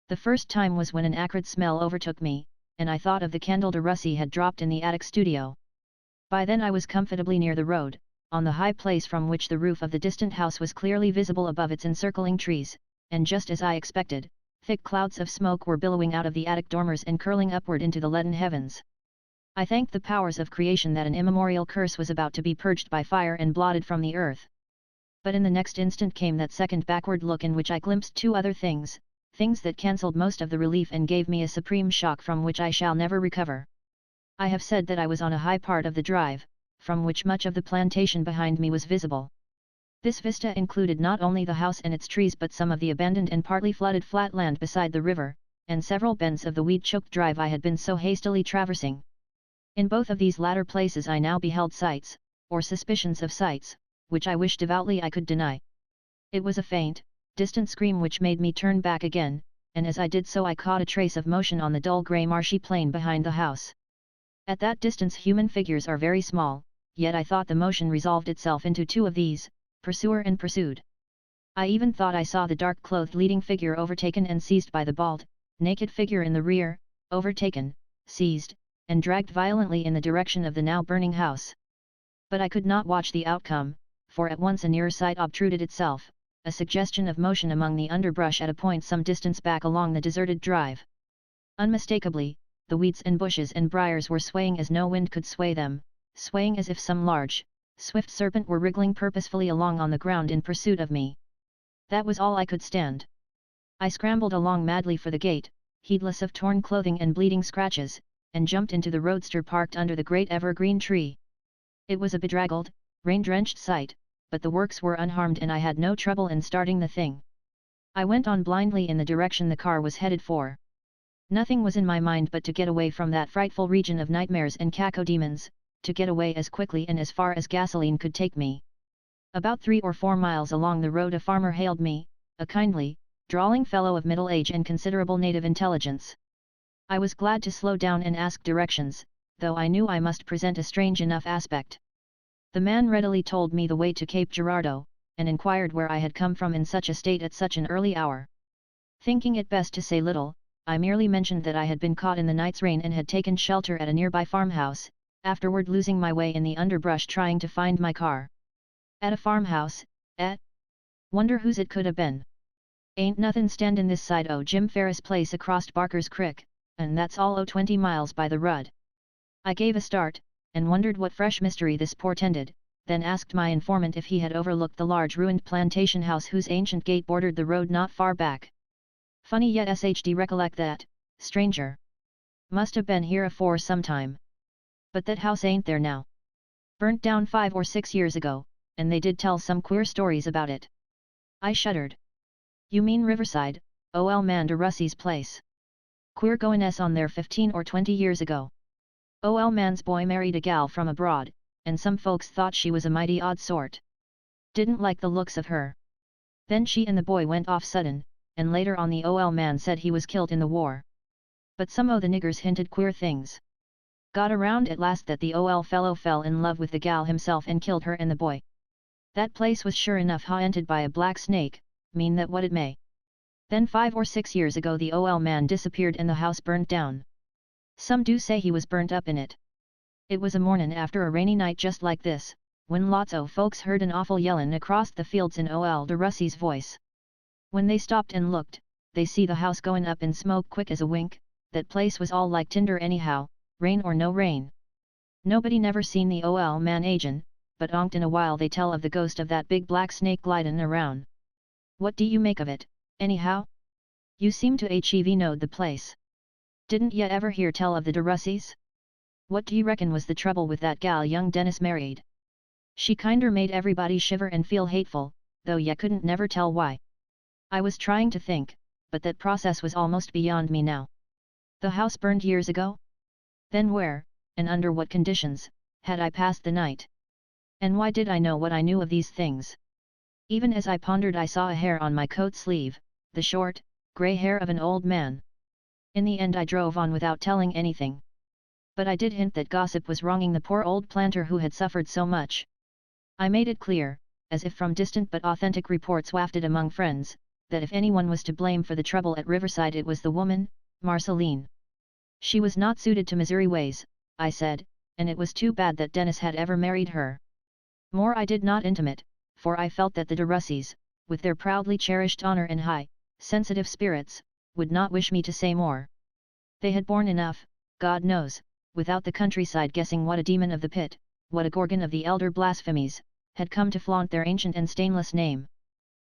The first time was when an acrid smell overtook me, and I thought of the candle de Russy had dropped in the attic studio. By then I was comfortably near the road, on the high place from which the roof of the distant house was clearly visible above its encircling trees, and just as I expected, thick clouds of smoke were billowing out of the attic dormers and curling upward into the leaden heavens. I thanked the powers of creation that an immemorial curse was about to be purged by fire and blotted from the earth. But in the next instant came that second backward look in which I glimpsed two other things, things that cancelled most of the relief and gave me a supreme shock from which I shall never recover. I have said that I was on a high part of the drive, from which much of the plantation behind me was visible. This vista included not only the house and its trees but some of the abandoned and partly flooded flat land beside the river, and several bends of the weed-choked drive I had been so hastily traversing. In both of these latter places I now beheld sights, or suspicions of sights, which I wished devoutly I could deny. It was a faint, distant scream which made me turn back again, and as I did so I caught a trace of motion on the dull grey marshy plain behind the house. At that distance human figures are very small, yet I thought the motion resolved itself into two of these, pursuer and pursued. I even thought I saw the dark-clothed leading figure overtaken and seized by the bald, naked figure in the rear, overtaken, seized, and dragged violently in the direction of the now burning house. But I could not watch the outcome, for at once a nearer sight obtruded itself, a suggestion of motion among the underbrush at a point some distance back along the deserted drive. Unmistakably, the weeds and bushes and briars were swaying as no wind could sway them, swaying as if some large, swift serpent were wriggling purposefully along on the ground in pursuit of me. That was all I could stand. I scrambled along madly for the gate, heedless of torn clothing and bleeding scratches, and jumped into the roadster parked under the great evergreen tree. It was a bedraggled, rain-drenched sight, but the works were unharmed and I had no trouble in starting the thing. I went on blindly in the direction the car was headed for. Nothing was in my mind but to get away from that frightful region of nightmares and cacodemons, to get away as quickly and as far as gasoline could take me. About 3 or 4 miles along the road a farmer hailed me, a kindly, drawling fellow of middle age and considerable native intelligence. I was glad to slow down and ask directions, though I knew I must present a strange enough aspect. The man readily told me the way to Cape Girardeau, and inquired where I had come from in such a state at such an early hour. Thinking it best to say little, I merely mentioned that I had been caught in the night's rain and had taken shelter at a nearby farmhouse, afterward losing my way in the underbrush trying to find my car. At a farmhouse, eh? Wonder whose it could have been. Ain't nothin' standin' this side o' Jim Ferris' place across Barker's Crick, and that's all o' 20 miles by the Rudd. I gave a start, and wondered what fresh mystery this portended, then asked my informant if he had overlooked the large ruined plantation house whose ancient gate bordered the road not far back. Funny yet shd recollect that, stranger. Must have been here afore some time. But that house ain't there now. Burnt down 5 or 6 years ago, and they did tell some queer stories about it. I shuddered. You mean Riverside, ol' man de Russie's place. Queer goiness on there 15 or 20 years ago. Ol' man's boy married a gal from abroad, and some folks thought she was a mighty odd sort. Didn't like the looks of her. Then she and the boy went off sudden, and later on the ol' man said he was killed in the war. But some o' the niggers hinted queer things. Got around at last that the ol' fellow fell in love with the gal himself and killed her and the boy. That place was sure enough haunted by a black snake, mean that what it may. Then 5 or 6 years ago the ol' man disappeared and the house burnt down. Some do say he was burnt up in it. It was a mornin' after a rainy night just like this, when lots o' folks heard an awful yellin' across the fields in ol' de Russie's voice. When they stopped and looked, they see the house goin' up in smoke quick as a wink. That place was all like tinder anyhow, rain or no rain. Nobody never seen the ol' man agin, but onct in a while they tell of the ghost of that big black snake glidin' around. What do you make of it, anyhow? You seem to hev knowed the place. Didn't ya ever hear tell of the de Russies? What do you reckon was the trouble with that gal young Dennis married? She kinder made everybody shiver and feel hateful, though ya couldn't never tell why. I was trying to think, but that process was almost beyond me now. The house burned years ago? Then where, and under what conditions, had I passed the night? And why did I know what I knew of these things? Even as I pondered I saw a hair on my coat sleeve, the short, grey hair of an old man. In the end I drove on without telling anything. But I did hint that gossip was wronging the poor old planter who had suffered so much. I made it clear, as if from distant but authentic reports wafted among friends, that if anyone was to blame for the trouble at Riverside it was the woman, Marceline. She was not suited to Missouri ways, I said, and it was too bad that Dennis had ever married her. More I did not intimate, for I felt that the de Russies, with their proudly cherished honor and high, sensitive spirits, would not wish me to say more. They had borne enough, God knows, without the countryside guessing what a demon of the pit, what a gorgon of the elder blasphemies, had come to flaunt their ancient and stainless name.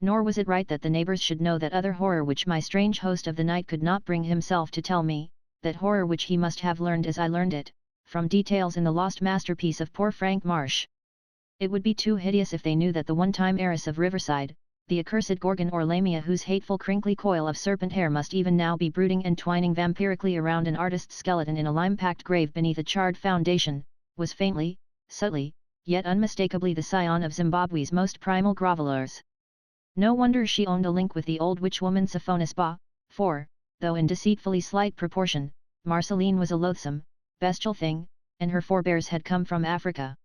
Nor was it right that the neighbors should know that other horror which my strange host of the night could not bring himself to tell me, that horror which he must have learned as I learned it, from details in the lost masterpiece of poor Frank Marsh. It would be too hideous if they knew that the one-time heiress of Riverside, the accursed Gorgon or Lamia whose hateful crinkly coil of serpent hair must even now be brooding and twining vampirically around an artist's skeleton in a lime-packed grave beneath a charred foundation, was faintly, subtly, yet unmistakably the scion of Zimbabwe's most primal grovelers. No wonder she owned a link with the old witch-woman Siphonis Ba, for, though in deceitfully slight proportion, Marceline was a loathsome, bestial thing, and her forebears had come from Africa.